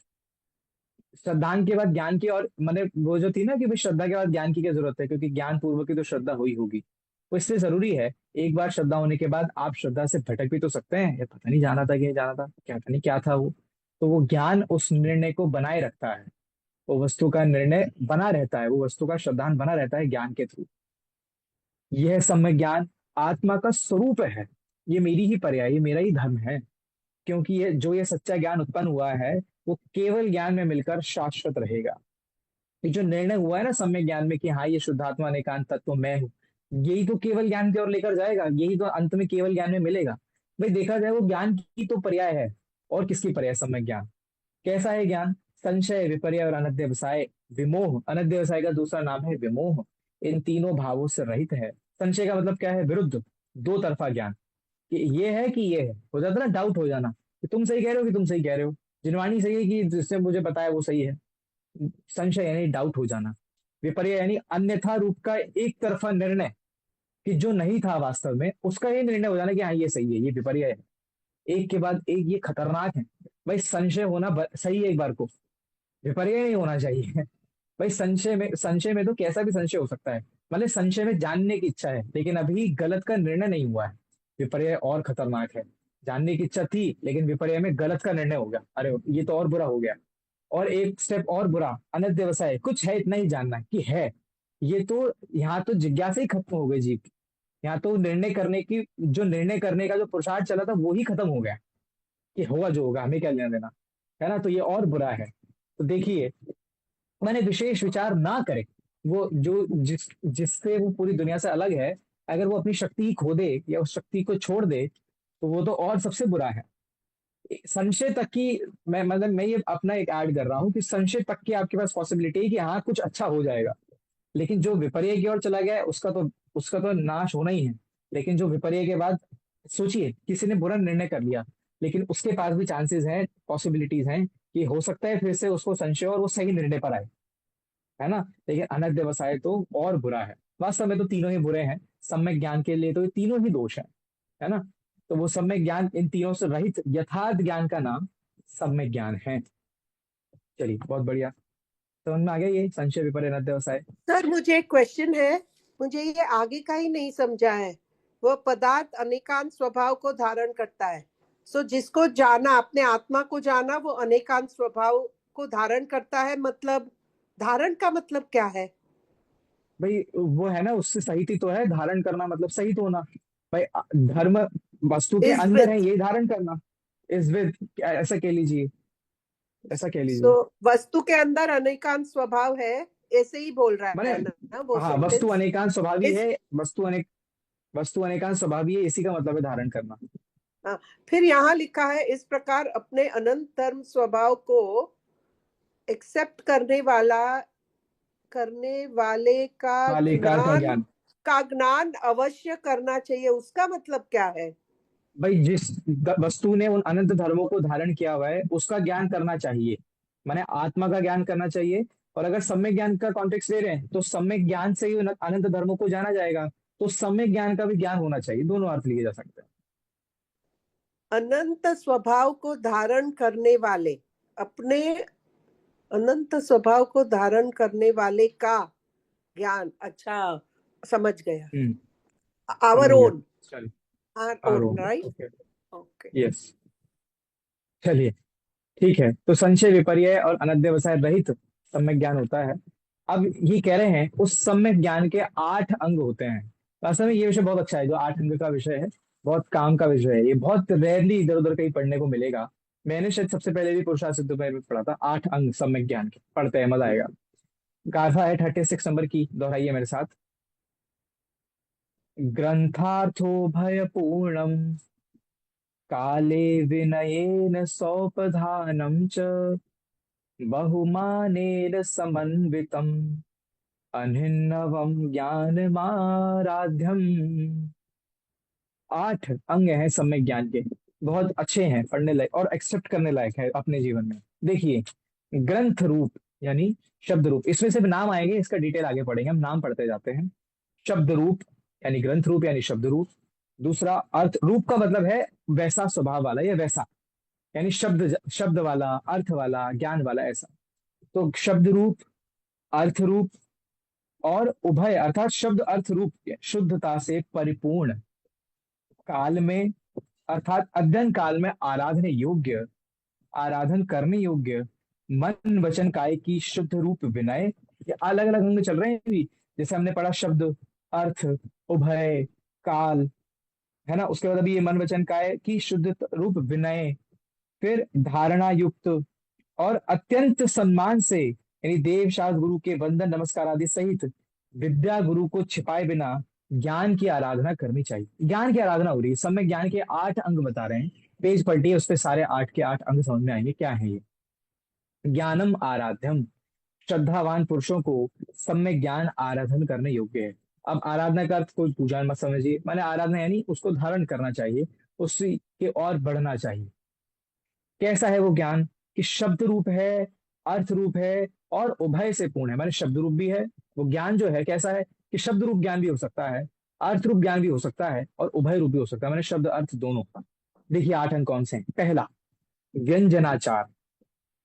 श्रद्धा के बाद ज्ञान की, और मैंने वो जो थी ना कि भाई श्रद्धा के बाद ज्ञान की क्या जरूरत है, क्योंकि ज्ञान पूर्वक की तो श्रद्धा हुई होगी। वो इसलिए जरूरी है। एक बार श्रद्धा होने के बाद आप श्रद्धा से भटक भी तो सकते हैं, ये पता नहीं जाना था कि नहीं जाना था, क्या पता नहीं क्या था वो। तो वो ज्ञान उस निर्णय को बनाए रखता है। वो वस्तु का निर्णय बना रहता है, वो वस्तु का श्रद्धान बना रहता है ज्ञान के थ्रू। यह सम्यक ज्ञान आत्मा का स्वरूप है। ये मेरी ही पर्याय, ये मेरा ही धर्म है। क्योंकि ये सच्चा ज्ञान उत्पन्न हुआ है, वो केवल ज्ञान में मिलकर शाश्वत रहेगा। ये जो निर्णय हुआ है ना सम्यक ज्ञान में कि हाँ ये शुद्धात्मा एकांत तत्व मैं हूँ, यही तो केवल ज्ञान की ओर लेकर जाएगा, यही तो अंत में केवल ज्ञान में मिलेगा। भाई देखा जाए, वो ज्ञान की तो पर्याय है। और किसकी पर्याय? सम्यक ज्ञान। कैसा है ज्ञान? संशय, विपर्य और अनध्यवसाय विमोह। अनध्यवसाय का दूसरा नाम है विमोह। इन तीनों भावों से रहित है। संशय का मतलब क्या है? विरुद्ध, दो तरफा ज्ञान। कि ये है कि ये है, हो जाता है ना डाउट हो जाना, कि तुम सही कह रहे हो कि तुम सही कह रहे हो। जिनवाणी सही है कि जिसने मुझे बताया वो सही है। संशय यानी डाउट हो जाना। विपर्य यानी अन्यथा रूप का एक तरफा निर्णय, कि जो नहीं था वास्तव में उसका ये निर्णय हो जाना कि हाँ ये सही है, ये विपर्य है। एक के बाद एक, ये खतरनाक है। भाई संशय होना सही है एक बार को, विपर्य नहीं होना चाहिए। भाई संशय में तो कैसा भी संशय हो सकता है। मतलब संशय में जानने की इच्छा है, लेकिन अभी गलत का निर्णय नहीं हुआ है। विपर्य और खतरनाक है। जानने की इच्छा थी, लेकिन विपर्य में गलत का निर्णय हो गया, अरे ये तो और बुरा हो गया। और एक स्टेप और बुरा, अनध्यवसाय, कुछ है इतना ही जानना कि है। ये तो यहाँ तो जिज्ञासा ही खत्म हो गई जीव की। यहाँ तो निर्णय करने का जो पुरुषार्थ चला था वो ही खत्म हो गया, कि होगा जो होगा, हमें क्या लेना देना, है ना? तो ये और बुरा है। तो देखिए, मैंने विशेष विचार ना करे, वो जो जिससे वो पूरी दुनिया से अलग है, अगर वो अपनी शक्ति ही खो दे या उस शक्ति को छोड़ दे, तो वो तो और सबसे बुरा है। संशय तक की, मैं ये अपना एक ऐड कर रहा हूँ कि संशय तक की आपके पास पॉसिबिलिटी है कि हाँ कुछ अच्छा हो जाएगा। लेकिन जो विपर्य की ओर चला गया है उसका तो नाश होना ही है। लेकिन जो विपर्य के बाद, सोचिए किसी ने बुरा निर्णय कर लिया, लेकिन उसके पास भी चांसेस हैं, पॉसिबिलिटीज हैं कि हो सकता है फिर से उसको संशय और वो सही निर्णय पर आए, है ना? लेकिन अनध्यवसाय तो और बुरा है। वास्तव में तो तीनों ही बुरे हैं। सम्यक ज्ञान के लिए तो ये तीनों ही दोष है ना? तो वो सम्यक ज्ञान, इन तीनों से रहित यथार्थ ज्ञान का नाम सम्यक ज्ञान है। चलिए, बहुत बढ़िया। समझ में आ गया ये संशय, विपर्य, अनध्यवसाय। सर मुझे एक क्वेश्चन है, मुझे ये आगे का ही नहीं समझा है। वो पदार्थ अनेकांत स्वभाव को धारण करता है, सो जिसको जाना, अपने आत्मा को जाना, वो अनेकांत स्वभाव को धारण करता है। मतलब धारण का मतलब क्या है? भाई वो है ना, उससे सहित ही तो है धारण करना, मतलब सहित होना। भाई धर्म वस्तु के इज अंदर है, विथ। ये धारण करना। इस विद, ऐसा कह लीजिए, ऐसा कह सो लीजिए। वस्तु के अंदर अनेकांत स्वभाव है, ऐसे ही बोल रहा माने है ना वो हाँ, वस्तु सेंटेंस। अनेकांत स्वभावी इस है। वस्तु अनेकांत स्वभावी है, इसी का मतलब है धारण करना। हाँ, फिर यहाँ लिखा है, इस प्रकार अपने अनंत धर्म स्वभाव को एक्सेप्ट करने वाले बालिकार का ज्ञान। का ज्ञान अवश्य करना चाहिए। उसका मतलब क्या है? भाई जिस वस्तु ने उन अनंत धर्मों को धारण किया हुआ है उसका ज्ञान करना चाहिए, माने आत्मा का ज्ञान करना चाहिए। और अगर सम्यक ज्ञान का कॉन्टेक्स्ट ले रहे हैं तो सम्यक ज्ञान से ही उन अनंत धर्मों को जाना जाएगा। तो सम्यक ज्ञान का भी ज्ञान होना चाहिए, दोनों अर्थ लिए जा सकते हैं। अनंत स्वभाव को धारण करने वाले, अपने अनंत स्वभाव को धारण करने वाले का ज्ञान। अच्छा, समझ गया। हम्म, आवर समझ गया। ओन, चलिए। आवर आरो, own, right. Okay. Okay. Yes. चलिए, ठीक है। तो संशय विपर्य और अनध्यवसाय रहित सम्यक ज्ञान होता है। अब ये कह रहे हैं उस सम्यक ज्ञान के 8 अंग होते हैं। वास्तव में ये विषय बहुत अच्छा है, जो 8 अंग का विषय है, बहुत काम का विषय है। ये बहुत रेयरली इधर उधर कहीं पढ़ने को मिलेगा। मैंने शायद सबसे पहले भी पुरुषार्थ सिद्ध में पढ़ा था। 8 अंग सम्यक ज्ञान के, पढ़ते हैं मजा आएगा। गाथा है 36 नंबर की, दोहराइए मेरे साथ। ग्रंथार्थो भयपूर्णम काले विनयेन सौपधानम च बहुमानेन समन्वितम् अभिन्नवम ज्ञानमाराध्यम। 8 अंग हैं सम्यक ज्ञान के, बहुत अच्छे हैं, पढ़ने लायक और एक्सेप्ट करने लायक है अपने जीवन में। देखिए, ग्रंथ रूप यानी शब्द रूप, इसमें सिर्फ नाम आएंगे, इसका डिटेल आगे पढ़ेंगे, हम नाम पढ़ते जाते हैं। शब्द रूप यानी ग्रंथ रूप यानी शब्द रूप। दूसरा अर्थ रूप का मतलब है वैसा स्वभाव वाला या वैसा, यानी शब्द शब्द वाला, अर्थ वाला, ज्ञान वाला, ऐसा। तो शब्द रूप, अर्थ रूप और उभय अर्थात शब्द अर्थ रूप के शुद्धता से परिपूर्ण, काल में अर्थात अध्ययन काल में आराधन योग्य, आराधन करने योग्य, मन वचन काय की शुद्ध रूप विनय। ये अलग अलग अंग चल रहे हैं अभी। जैसे हमने पढ़ा शब्द, अर्थ, उभय, काल, है ना। उसके बाद अभी ये मन वचन काय की शुद्ध रूप विनय, फिर धारणा युक्त और अत्यंत सम्मान से, यानी देव शास्त्र गुरु के वंदन नमस्कार आदि सहित विद्या गुरु को छिपाए बिना ज्ञान की आराधना करनी चाहिए। ज्ञान की आराधना हो रही है, समय ज्ञान के 8 अंग बता रहे हैं। पेज पलटिए, उस पे सारे 8 के 8 अंग समझ में आएंगे क्या है ये। ज्ञानम आराध्यम, श्रद्धावान पुरुषों को सम्यक ज्ञान आराधन करने योग्य है। अब आराधना का अर्थ कोई पूजा मत समझिए, मैंने आराधना यानी उसको धारण करना चाहिए, उससे के और बढ़ना चाहिए। कैसा है वो ज्ञान कि शब्द रूप है, अर्थ रूप है और उभय से पूर्ण है, माने शब्द रूप भी है। वो ज्ञान जो है कैसा है कि शब्द रूप ज्ञान भी हो सकता है, अर्थ रूप ज्ञान भी हो सकता है और उभय रूप भी हो सकता है, माने शब्द अर्थ दोनों। देखिए 8 अंग कौन से हैं। पहला, व्यंजनाचार,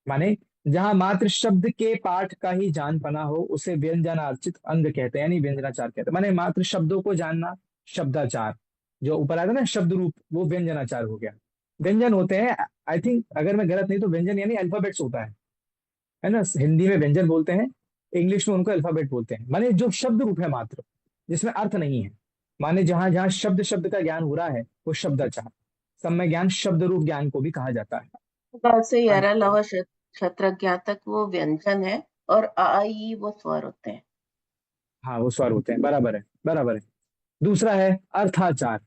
माने जहां मात्र शब्द के पाठ का ही जान पना हो उसे व्यंजनार्चित अंग कहते हैं, यानी व्यंजनाचार कहते हैं। माने मात्र शब्दों को जानना, शब्दाचार। जो ऊपर आया था ना शब्द रूप, वो व्यंजनाचार हो गया। व्यंजन होते हैं, आई थिंक अगर मैं गलत नहीं तो व्यंजन यानी अल्फाबेट्स होता है ना। हिंदी में व्यंजन बोलते हैं, इंग्लिश में उनको अल्फाबेट बोलते हैं। माने जो शब्द रूप है मात्र, जिसमें अर्थ नहीं है, माने जहां जहां शब्द शब्द का ज्ञान हो रहा है वो शब्दाचार। समय ज्ञान शब्द रूप ज्ञान को भी कहा जाता है। से हाँ यारा लव शत्रज्ञा तक वो व्यंजन है, और आ ई वो स्वर होते हैं। हाँ, वो स्वर होते हैं, बराबर है, बराबर है। दूसरा है अर्थाचार।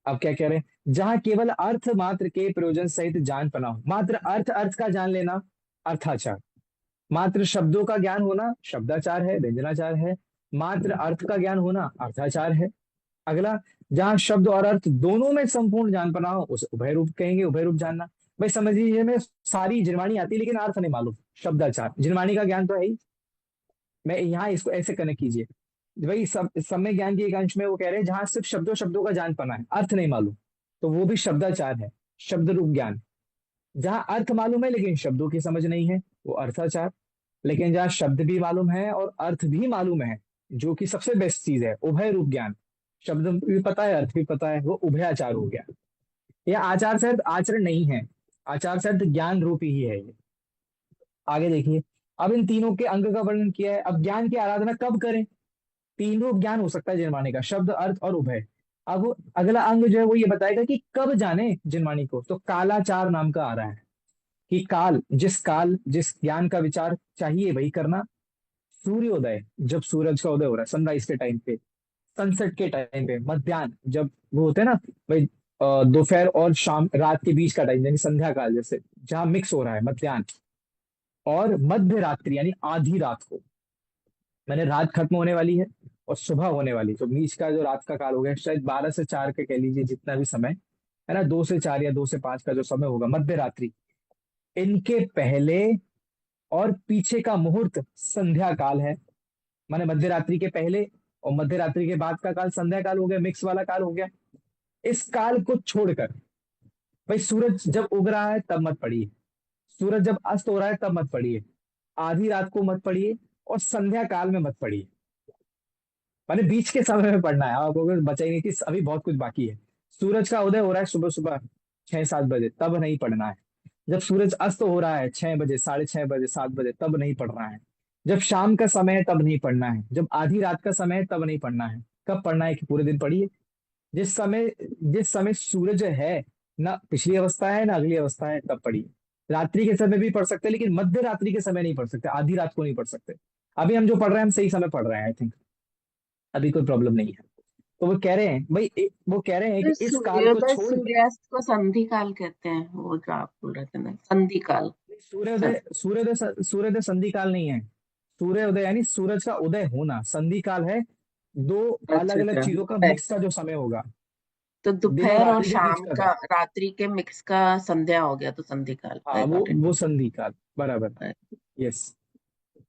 अब क्या कह रहे हैं, जहां केवल अर्थ मात्र के प्रयोजन सहित जान पना हो, मात्र अर्थ अर्थ का जान लेना, अर्थाचार। मात्र शब्दों का ज्ञान होना, शब्दाचार है, व्यंजनाचार है। मात्र अर्थ का ज्ञान होना, अर्थाचार है। अगला, जहां शब्द और अर्थ दोनों में संपूर्ण जान पना हो उसे उभय रूप कहेंगे, उभय रूप जानना। भाई समझ लीजिए, में सारी जिनवाणी आती है लेकिन अर्थ नहीं मालूम, शब्दाचार। जिनवाणी का ज्ञान तो है ही, मैं यहाँ इसको ऐसे कनेक्ट कीजिए। भाई सब समय ज्ञान के एक अंश में वो कह रहे हैं जहां सिर्फ शब्दों शब्दों का जान पना है, अर्थ नहीं मालूम, तो वो भी शब्दाचार है, शब्द रूप ज्ञान। जहां अर्थ मालूम है लेकिन शब्दों की समझ नहीं है, वो अर्थाचार। लेकिन जहाँ शब्द भी मालूम है और अर्थ भी मालूम है, जो कि सबसे बेस्ट चीज है, उभय रूप ज्ञान। शब्द भी पता है, अर्थ भी पता है, वो उभयाचार हो गया। यह आचार शब्द आचरण नहीं है, आचार शब्द ज्ञान रूपी ही है ये। आगे देखिए, अब इन तीनों के अंग का वर्णन किया है। अब ज्ञान की आराधना कब करें? तीन रूप ज्ञान हो सकता है जिनवाणी का, शब्द, अर्थ और उभय। अब अगला अंग जो है वो ये बताएगा कि कब जाने जिनवाणी को। तो कालाचार नाम का आ रहा है कि काल जिस ज्ञान का विचार चाहिए वही करना। सूर्योदय, जब सूरज का उदय हो रहा है, सनराइज के टाइम पे, सनसेट के टाइम पे, मध्याह्न जब वो होते हैं ना भाई, दोपहर और शाम, रात के बीच का टाइम यानी संध्या काल, जैसे जहां मिक्स हो रहा है मध्याह्न, और मध्य रात्रि यानी आधी रात को। मैंने रात खत्म होने वाली है और सुबह होने वाली, तो बीच का जो रात का काल हो गया, शायद 12 से 4 का कह लीजिए, जितना भी समय है ना, 2 से 4 या 2 से 5 का जो समय होगा, मध्य रात्रि, इनके पहले और पीछे का मुहूर्त संध्या काल है। माने मध्य रात्रि के पहले और मध्य रात्रि के बाद का काल संध्या काल हो गया, मिक्स वाला काल हो गया। इस काल को छोड़कर भाई, सूरज जब उग रहा है तब मत पढ़िए, सूरज जब अस्त हो रहा है तब मत पढ़िए, आधी रात को मत पढ़िए, और संध्या काल में मत पढ़िए। माने बीच के समय में पढ़ना है। आपको अगर बचा ही नहीं कि अभी बहुत कुछ बाकी है। सूरज का उदय हो रहा है सुबह सुबह 6-7 बजे, तब नहीं पढ़ना है। जब सूरज अस्त हो रहा है 6 बजे, 6:30 बजे, 7 बजे, तब नहीं पढ़ना है। जब शाम का समय है तब नहीं पढ़ना है। जब आधी रात का समय है तब नहीं पढ़ना है। कब पढ़ना है कि पूरे दिन पढ़िए। जिस समय सूरज है, ना पिछली अवस्था है ना अगली अवस्था है, तब पढ़िए। रात्रि के समय भी पढ़ सकते हैं, लेकिन मध्य रात्रि के समय नहीं पढ़ सकते, आधी रात को नहीं पढ़ सकते। अभी हम जो पढ़ रहे हैं हम सही समय पढ़ रहे हैं, आई थिंक अभी कोई प्रॉब्लम नहीं है। तो वो कह रहे हैं भाई, वो कह रहे हैं तो कि इस काल को सूर्योदय छोड़, सूर्यास्त को संधि काल कहते हैं, वो जो आप बोल रहे थे ना, संधि काल। सूर्योदय सूर्योदय सूर्योदय संधि काल नहीं है। सूर्योदय यानी सूरज का उदय होना, संधि काल है दो अलग अच्छा अलग अच्छा, चीजों का दोपहर। मिक्स का जो समय होगा, तो दिन और दोपहर और रात्रि के बीच शाम का का, था। रात्रि के मिक्स का संध्या हो गया, तो संधि काल। हाँ, आई वो गॉट इट। वो संधि काल, बराबर। यस।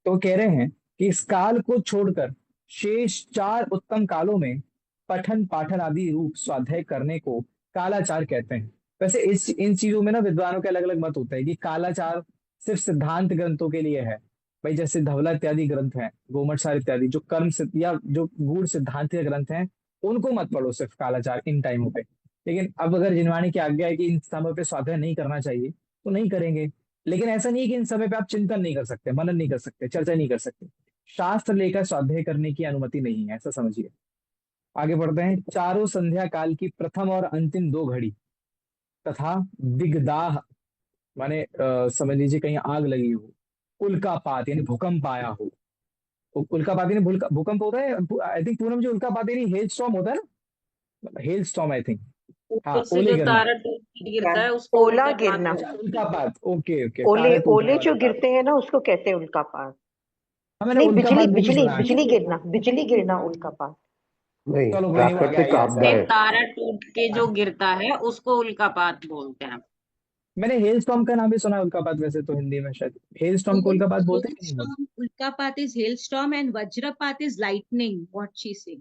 तो कह रहे हैं कि इस काल को छोड़कर शेष 4 उत्तम कालों में पठन पाठन आदि रूप स्वाध्याय करने को कालाचार कहते हैं। वैसे इन चीजों में ना विद्वानों के अलग अलग मत होते हैं कि कालाचार सिर्फ सिद्धांत ग्रंथों के लिए है। भाई जैसे धवला इत्यादि ग्रंथ हैं, गोमटसार इत्यादि, जो कर्म या जो गूढ़ सिद्धांत के ग्रंथ हैं, उनको मत पढ़ो सिर्फ कालाचार इन टाइमों पे। लेकिन अब अगर जिनवाणी की आज्ञा है कि इन समय पे स्वाध्याय नहीं करना चाहिए, तो नहीं करेंगे। लेकिन ऐसा नहीं है कि इन समय पे आप चिंतन नहीं कर सकते, मनन नहीं कर सकते, चर्चा नहीं कर सकते। शास्त्र लेकर स्वाध्याय करने की अनुमति नहीं है, ऐसा समझिए। आगे बढ़ते हैं। चारों संध्या काल की प्रथम और अंतिम 2 घड़ी तथा दिग्दाह, माने समझ लीजिए कहीं आग लगी हो, उल्कापात यानी भूकंप आया हो। उल्कापात यानी भूकंप होता है, आई थिंक पूनम जी, उल्कापात यानी हेल स्टॉर्म होता है ना, हेल स्टॉर्म आई थिंक। हाँ, ऊपर से ओले जो गिरना। तारा टूट गिरता है उसको ओला उल्कापात गिरना। अच्छा, बोलते हैं। उल्कापात, ओके ओके, ओले तारे टूटने ओले जो वाले काल। गिरते हैं ना उसको कहते हैं उल्कापात। हाँ, मैंने नहीं, बिजली उल्कापात भी बिजली सुना है। बिजली गिरना, बिजली गिरना उल्कापात। नहीं, चलो कोई नहीं, वो आगे प्राकृतिक आइए आपदा ऐसे। से है। तारा टूट के जो गिरता है उसको उल्कापात बोलते हैं। मैंने हेल स्टॉर्म का नाम भी सुना है, उल्कापात, वैसे तो हिंदी में शायद हेल स्टॉर्म को उल्कापात बोलते हैं कि नहीं बोलते? Hailstorm, Ulkapat is hailstorm and Vajrapat is lightning, what she said.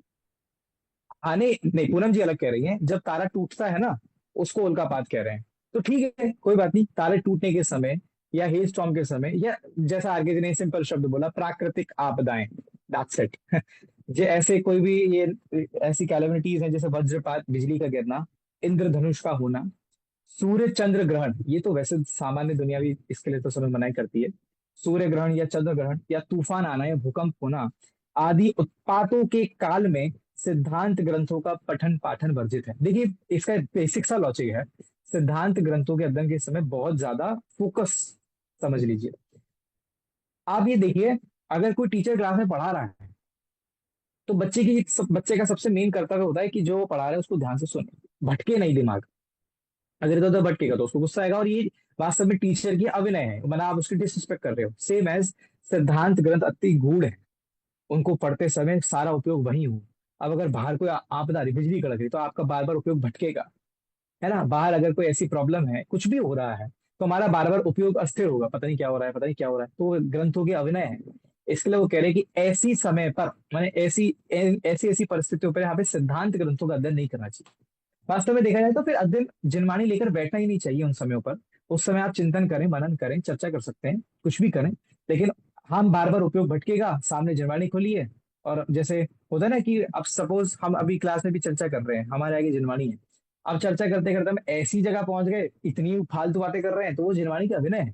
हाँ, नहीं नहीं, पूनम जी अलग कह रही हैं, जब तारा टूटता है ना उसको उल्कापात कह रहे हैं। तो ठीक है, कोई बात नहीं, तारे टूटने के समय या हेल स्टॉर्म के समय, या जैसा आरके जी ने सिंपल शब्द बोला, प्राकृतिक आपदाएं, दैट्स इट। जो ऐसे कोई भी ये ऐसी कैलेमिटीज हैं जैसे वज्रपात, बिजली का गिरना, इंद्रधनुष का होना, सूर्य चंद्र ग्रहण, ये तो वैसे सामान्य दुनिया भी इसके लिए तो समय मनाही करती है। सूर्य ग्रहण या चंद्र ग्रहण या तूफान आना या भूकंप होना आदि उत्पातों के काल में सिद्धांत ग्रंथों का पठन पाठन वर्जित है। देखिए, इसका बेसिक सा लॉजिक है। सिद्धांत ग्रंथों के अध्ययन के समय बहुत ज्यादा फोकस, समझ लीजिए। आप ये देखिए, अगर कोई टीचर क्लास में पढ़ा रहा है तो बच्चे का सबसे मेन कर्तव्य होता है कि जो वो पढ़ा रहा है उसको ध्यान से सुने, भटके नहीं दिमाग। अगर इधर उधर भटकेगा तो उसको गुस्सा आएगा, और ये वास्तव में टीचर की अविनय है, मतलब आप उसकी डिसरिस्पेक्ट कर रहे हो। सेम एज सिद्धांत ग्रंथ अति गूढ़ है, उनको पढ़ते समय सारा उपयोग वही हो। अब अगर बाहर कोई आपदा आ रही, बिजली कड़क रही, तो आपका बार बार उपयोग भटकेगा, है ना। बाहर अगर कोई ऐसी प्रॉब्लम है, कुछ भी हो रहा है, तो हमारा बार बार उपयोग अस्थिर होगा, पता नहीं क्या हो रहा है, पता नहीं क्या हो रहा है। तो ग्रंथों की अविनय है। इसके लिए वो कह रहे हैं कि ऐसी समय पर, माने ऐसी ऐसी ऐसी परिस्थितियों पर यहाँ पे सिद्धांत ग्रंथों का अध्ययन नहीं करना चाहिए। वास्तव में देखा जाए तो फिर अध्ययन जिनवाणी लेकर बैठना ही नहीं चाहिए उन समयों पर। उस समय आप चिंतन करें, मनन करें, चर्चा कर सकते हैं, कुछ भी करें। लेकिन हम बार बार उपयोग भटकेगा, सामने जिनवाणी खोलिए, और जैसे होता है ना कि अब सपोज हम अभी क्लास में भी चर्चा कर रहे हैं, हमारे आगे जिनवाणी है, अब चर्चा करते करते हम ऐसी जगह पहुंच गए, इतनी फालतू बातें कर रहे हैं, तो वो जिनवाणी का अभिनय है।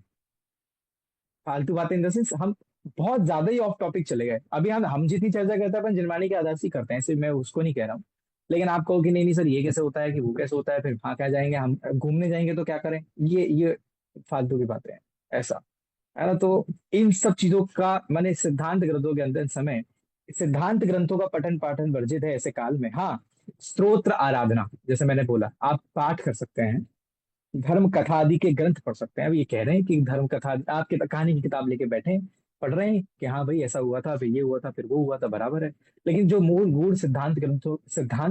फालतू बातें इन द सेंस हम बहुत ज्यादा ही ऑफ टॉपिक चले गए। अभी हम जितनी चर्चा करते हैं अपन जिनवाणी के आधार से ही करते हैं, सिर्फ मैं उसको नहीं कह रहा हूँ। लेकिन आप कहो कि नहीं नहीं सर ये कैसे होता है, कि वो कैसे होता है, फिर वहां क्या जाएंगे, हम घूमने जाएंगे तो क्या करें, ये फालतू की बातें हैं, ऐसा है ना। तो इन सब चीजों का मैंने सिद्धांत ग्रंथों के अंदर समय, सिद्धांत ग्रंथों का पठन पाठन वर्जित है ऐसे काल में। हाँ, स्तोत्र आराधना जैसे मैंने बोला, आप पाठ कर सकते हैं, धर्म कथा आदि के ग्रंथ पढ़ सकते हैं। अब ये कह रहे हैं कि धर्म कथा, आप कहानी की किताब लेके बैठे हैं, पढ़ रहे हैं कि हाँ भाई ऐसा हुआ था, फिर ये हुआ था, फिर वो हुआ था, बराबर है। लेकिन जो मूल गूढ़ सिद्धांत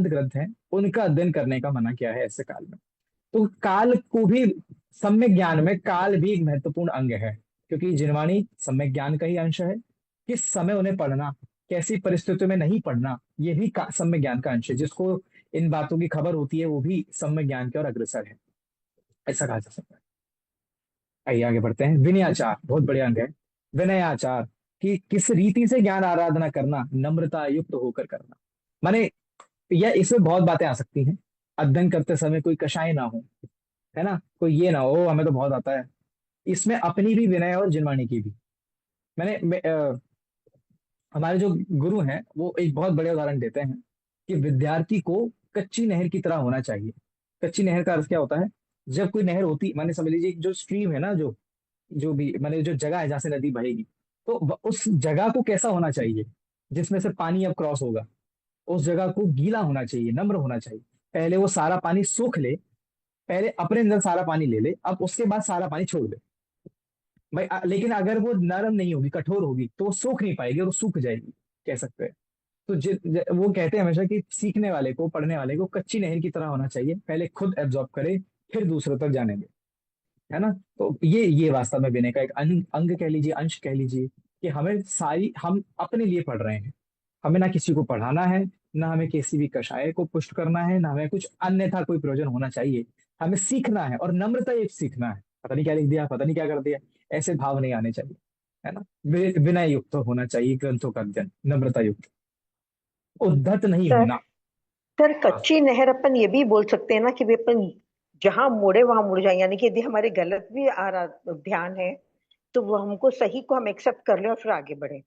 ग्रंथ हैं, उनका अध्ययन करने का मना किया है ऐसे काल में। तो काल को भी, सम्यक ज्ञान में काल भी एक महत्वपूर्ण अंग है, क्योंकि जिनवाणी सम्यक ज्ञान का ही अंश है। किस समय उन्हें पढ़ना, कैसी परिस्थितियों में नहीं पढ़ना, ये भी सम्यक ज्ञान का अंश है। जिसको इन बातों की खबर होती है वो भी सम्यक ज्ञान की ओर अग्रसर है, ऐसा कहा जा सकता है। आइए आगे बढ़ते हैं। विनयाचार बहुत बढ़िया अंग है। विनयाचार, कि किस रीति से ज्ञान आराधना करना, नम्रता युक्त होकर करना। माने यह, इसमें बहुत बातें आ सकती हैं। अध्ययन करते समय कोई कषाय ना हो, है ना, कोई ये ना हो हमें तो बहुत आता है। इसमें अपनी भी विनय और जिनवाणी की भी। हमारे जो गुरु हैं वो एक बहुत बड़े उदाहरण देते हैं कि विद्यार्थी को कच्ची नहर की तरह होना चाहिए। कच्ची नहर का अर्थ क्या होता है, जब कोई नहर होती, माने समझ लीजिए जो स्ट्रीम है ना, जो भी माने जो जगह है जहाँ से नदी बहेगी, तो उस जगह को कैसा होना चाहिए, जिसमें से पानी अब क्रॉस होगा, उस जगह को गीला होना चाहिए, नम्र होना चाहिए। पहले वो सारा पानी सोख ले, पहले अपने अंदर सारा पानी ले ले, अब उसके बाद सारा पानी छोड़ दे भाई। लेकिन अगर वो नरम नहीं होगी, कठोर होगी, तो वो सूख नहीं पाएगी और वो सूख जाएगी, कह सकते हैं। तो वो कहते हैं हमेशा कि सीखने वाले को, पढ़ने वाले को कच्ची नहर की तरह होना चाहिए, पहले खुद एब्जॉर्ब करे, फिर दूसरों तक जाने दे, है ना। तो ये वास्तव में विनय का एक अंग कह लीजिए, अंश कह लीजिए, कि हम अपने लिए पढ़ रहे हैं। हमें ना किसी को पढ़ाना है, ना हमें किसी भी कषाय को पुष्ट करना है, ना हमें कुछ अन्यथा कोई प्रयोजन होना चाहिए। हमें सीखना है, और नम्रता एक सीखना है। पता नहीं क्या लिख दिया, पता नहीं क्या कर दिया, ऐसे भाव नहीं आने चाहिए, है ना। विनय युक्त होना चाहिए ग्रंथों का अध्ययन, नम्रता युक्त, उद्धत नहीं सर होना। सर हाँ कच्ची नहर अपन ये भी बोल सकते हैं ना कि भी अपन जहां मुड़े वहां मुड़ जाए, यानी कि यदि हमारे गलत भी आ रहा ध्यान है तो वो हमको सही को हम एक्सेप्ट कर ले और फिर आगे बढ़े।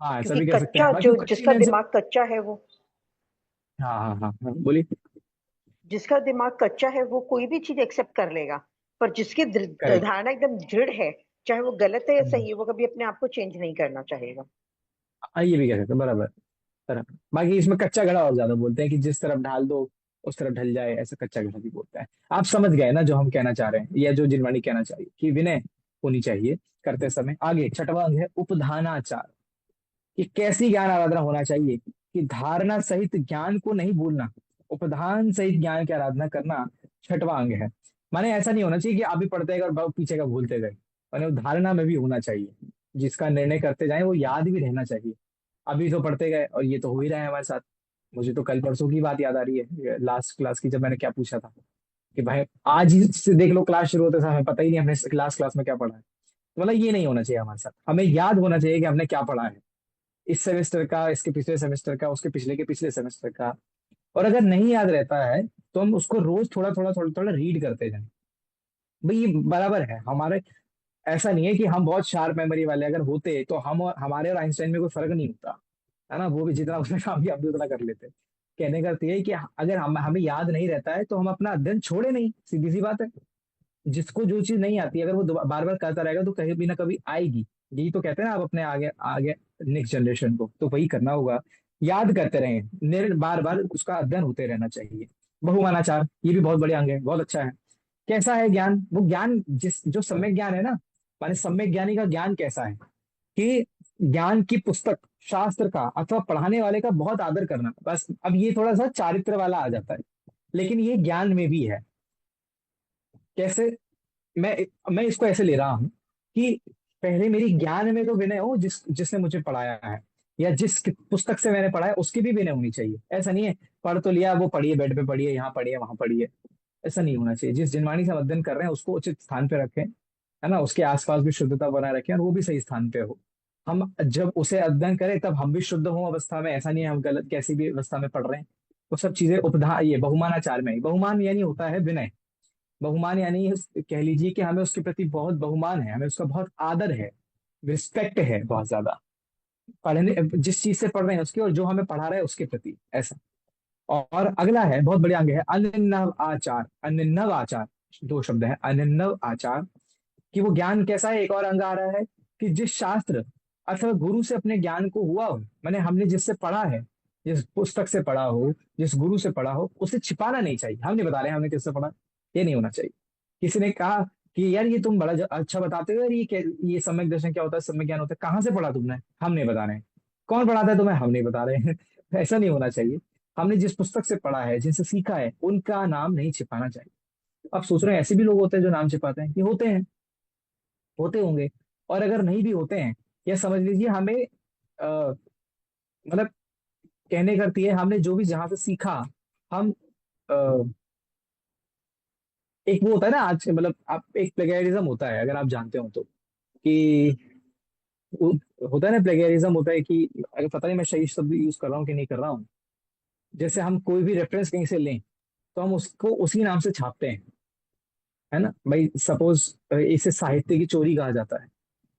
हाँ, ऐसा क्योंकि भी कह सकते हैं, कच्चा, बाकी जो वो कच्ची जिसका नहर से। दिमाग कच्चा है वो, हाँ हाँ हाँ हाँ, बोलिए। जिसका दिमाग कच्चा है वो कोई भी चीज एक्सेप्ट कर लेगा। पर जिसकी करेक्ट। धारणा एकदम दृढ़ है, चाहे वो गलत है या सही है, वो कभी अपने आप को चेंज नहीं करना चाहेगा। हाँ, ये भी कह सकते हैं, बराबर। तरफ, बाकी इसमें कच्चा घड़ा और ज्यादा बोलते हैं, कि जिस तरफ ढाल दो उस तरफ ढल जाए, ऐसा कच्चा घड़ा भी बोलता है। आप समझ गए ना जो हम कहना चाह रहे हैं, या जो जिनवाणी कहना चाहिए, कि विनय होनी चाहिए करते समय। आगे छठवां अंग है उपधानाचार, कि कैसी ज्ञान आराधना होना चाहिए, कि धारणा सहित ज्ञान को नहीं भूलना, उपधान सहित ज्ञान की आराधना करना छठवां अंग है। माने ऐसा नहीं होना चाहिए कि आप भी पढ़ते गए और पीछे का भूलते गए, माने धारणा में भी होना चाहिए। जिसका निर्णय करते जाए वो याद भी रहना चाहिए। अभी तो पढ़ते गए और ये तो हो ही रहा है हमारे साथ। मुझे तो कल परसों की बात याद आ रही है, लास्ट क्लास की, जब मैंने क्या पूछा था कि भाई आज ही से देख लो, क्लास शुरू होते समय हमें पता ही नहीं हमने क्लास क्लास में क्या पढ़ा है। तो मतलब ये नहीं होना चाहिए हमारे साथ, हमें याद होना चाहिए कि हमने क्या पढ़ा है, इस सेमेस्टर का, इसके पिछले सेमेस्टर का, उसके पिछले के पिछले सेमेस्टर का। और अगर नहीं याद रहता है तो हम उसको रोज थोड़ा थोड़ा थोड़ा थोड़ा रीड करते जाएं। भाई ये बराबर है हमारे। ऐसा नहीं है कि हम बहुत शार्प मेमोरी वाले अगर होते तो हम और हमारे और आइंस्टाइन में कोई फर्क नहीं होता, है ना। वो भी जितना उसने काम किया हम भी उतना कर लेते। कहने का अर्थ ये है कि अगर हमें याद नहीं रहता है तो हम अपना अध्ययन छोड़े नहीं, सीधी सी बात है। जिसको जो चीज नहीं आती अगर वो बार बार करता रहेगा तो कहीं भी ना कभी आएगी। यही तो कहते हैं ना, आप अपने आगे आगे नेक्स्ट जनरेशन को तो वही करना होगा, याद करते रहें, बार बार उसका अध्ययन होते रहना चाहिए। बहुमानाचार, ये भी बहुत बढ़िया अंग है, बहुत अच्छा है। कैसा है ज्ञान, वो ज्ञान जिस जो सम्यक ज्ञान है ना, माने सम्यक ज्ञानी का ज्ञान कैसा है, कि ज्ञान की पुस्तक, शास्त्र का अथवा पढ़ाने वाले का बहुत आदर करना। बस अब ये थोड़ा सा चारित्र वाला आ जाता है, लेकिन ये ज्ञान में भी है। कैसे, मैं मैं इसको ऐसे ले रहा हूं कि पहले मेरी ज्ञान में तो विनय हो, जिसने मुझे पढ़ाया है, या जिस पुस्तक से मैंने पढ़ा है उसकी भी विनय होनी चाहिए। ऐसा नहीं है पढ़ तो लिया, वो पढ़िए, बेड पे पढ़िए, यहाँ पढ़िए, वहां पढ़िए, ऐसा नहीं होना चाहिए। जिस जिनवाणी से हम अध्ययन कर रहे हैं उसको उचित स्थान पे रखें, है ना, उसके आसपास भी शुद्धता बनाए रखें और वो भी सही स्थान पे हो। हम जब उसे अध्ययन करें तब हम भी शुद्ध हों अवस्था में, ऐसा नहीं है हम गलत कैसी भी अवस्था में पढ़ रहे हैं, वो सब चीजें उपधा ये बहुमानाचार में, बहुमान यानी होता है विनय। बहुमान यानी कह लीजिए कि हमें उसके प्रति बहुत बहुमान है, हमें उसका बहुत आदर है, रिस्पेक्ट है बहुत ज्यादा, पढ़ने जिस चीज से पढ़ रहे हैं उसकी, और जो हमें पढ़ा रहे हैं उसके प्रति, ऐसा। और अगला है, बहुत बढ़िया अंग है, अनिन्नव आचार। अनिन्नव आचार, दो शब्द है, अनिन्नव आचार, कि वो ज्ञान कैसा है। एक और अंग आ रहा है कि जिस शास्त्र अथवा गुरु से अपने ज्ञान को हुआ हो, माने हमने जिससे पढ़ा है, जिस पुस्तक से पढ़ा हो, जिस गुरु से पढ़ा हो, उसे छिपाना नहीं चाहिए। हम नहीं बता रहे हैं हमने किससे पढ़ा, ये नहीं होना चाहिए। किसी ने कहा कि यार ये तुम बड़ा अच्छा बताते हो यार, ये सम्यक दर्शन क्या होता है, सम्यक ज्ञान होता है, कहाँ से पढ़ा तुमने? हम नहीं बता रहे हैं। कौन पढ़ाता है तुम्हें? हम नहीं बता रहे हैं। ऐसा नहीं होना चाहिए। हमने जिस पुस्तक से पढ़ा है, जिनसे सीखा है, उनका नाम नहीं छिपाना चाहिए। अब सोच रहे हैं ऐसे भी लोग होते हैं जो नाम छिपाते हैं, कि होते हैं, होते होंगे। और अगर नहीं भी होते हैं, या समझ लीजिए हमें मतलब कहने करती है, हमने जो भी जहां से सीखा, हम अ, एक वो होता है ना आज, मतलब आप एक प्लेगैरिज्म होता है, अगर आप जानते हो तो, कि वो होता है ना, प्लेगैरिज्म होता है कि, अगर पता नहीं मैं सही शब्द यूज कर रहा हूँ कि नहीं कर रहा हूँ, जैसे हम कोई भी रेफरेंस कहीं से लें, तो हम उसको उसी नाम से छापते हैं, है ना भाई। सपोज इसे साहित्य की चोरी कहा जाता है,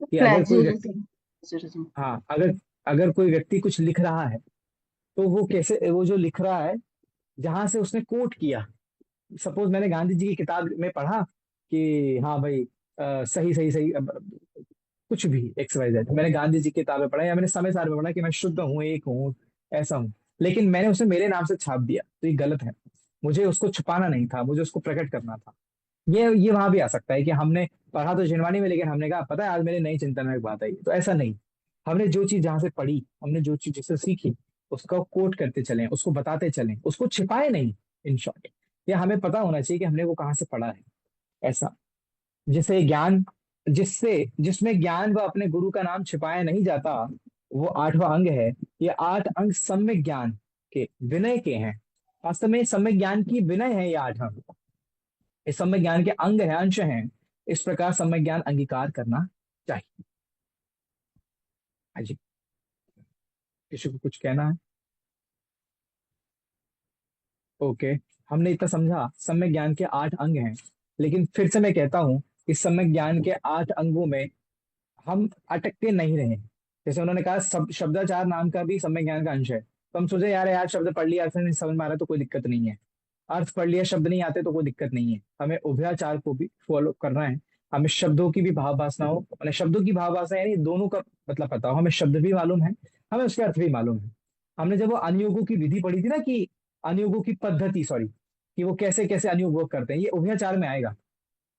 कि अगर कोई व्यक्ति, प्लेजरिज्म। हाँ, अगर अगर कोई व्यक्ति कुछ लिख रहा है, तो वो कैसे, वो जो लिख रहा है, जहां से उसने कोट किया, सपोज मैंने गांधी जी की किताब में पढ़ा कि हाँ भाई, सही सही सही, कुछ भी एक्स वाई जेड, मैंने गांधी जी की किताबें पढ़ा, या मैंने समय सार में पढ़ा कि मैं शुद्ध हूँ, एक हूँ, ऐसा हूँ, लेकिन मैंने उसे मेरे नाम से छाप दिया, तो ये गलत है। मुझे उसको छुपाना नहीं था, मुझे उसको प्रकट करना था। ये वहां भी आ सकता है कि हमने पढ़ा तो जिनवानी में, लेकिन हमने कहा पता है आज मेरे नई चिंतन में एक बात आई, तो ऐसा नहीं। हमने जो चीज जहां से पढ़ी, हमने जो चीज जिससे सीखी, उसका कोट करते चलें, उसको बताते चलें, उसको छिपाए नहीं, इन शॉर्ट। या हमें पता होना चाहिए कि हमने वो कहाँ से पढ़ा है, ऐसा। जिसे ज्ञान, जिसमें ज्ञान व अपने गुरु का नाम छिपाया नहीं जाता, वो आठवां अंग है। ये आठ अंग सम्यक ज्ञान के, विनय के हैं। वास्तव में सम्यक ज्ञान की विनय है ये आठ अंग, इस सम्यक ज्ञान के अंग है, अंश हैं। इस प्रकार सम्यक ज्ञान अंगीकार करना चाहिए। हाँ जी, किसी को कुछ कहना है? ओके, हमने इतना समझा सम्यक ज्ञान के आठ अंग हैं। लेकिन फिर से मैं कहता हूं कि सम्यक ज्ञान के आठ अंगों में हम अटकते नहीं रहे। जैसे उन्होंने कहा, सब शब्दाचार नाम का भी सम्यक ज्ञान का अंश है, तो हम सोचे यार यार शब्द पढ़ लिया, अर्थ नहीं समझ में आ रहा तो कोई दिक्कत नहीं है, अर्थ पढ़ लिया शब्द नहीं आते तो कोई दिक्कत नहीं है। हमें उभयाचार को भी फॉलो करना है। हमें शब्दों की भी भाव भाषाओं, मतलब शब्दों की भाव भाषा यानी दोनों का मतलब पता हो, हमें शब्द भी मालूम है, हमें उसके अर्थ भी मालूम है। हमने जब वो अनुयोगों की विधि पढ़ी थी ना, कि अनुयोगों की पद्धति, सॉरी, कि वो कैसे कैसे अनुयोग वर्क करते हैं, ये उभयाचार में आएगा।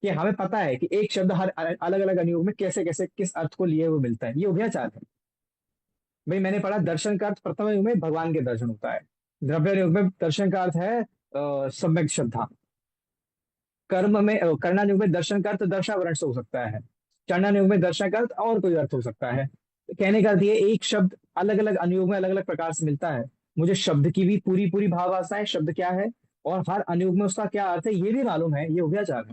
कि हमें पता है कि एक शब्द हर अलग अलग अनुयोग में कैसे कैसे किस अर्थ को लिए हुए मिलता है, ये उभयाचार है। भाई मैंने पढ़ा दर्शन का अर्थ प्रथम युग में भगवान के दर्शन होता है, द्रव्य युग में दर्शन का अर्थ है सम्यक श्रद्धा, कर्म में कर्णानुग में दर्शन का अर्थ दर्शावरण से हो सकता है, चरणानुग में दर्शन का अर्थ और कोई अर्थ हो सकता है। तो कहने का अर्थ ये, एक शब्द अलग अलग अनुयोग में अलग अलग प्रकार से मिलता है, मुझे शब्द की भी पूरी पूरी भावार्था है, शब्द क्या है और हर अनुयोग में उसका क्या अर्थ है ये भी मालूम है, ये उभयाचार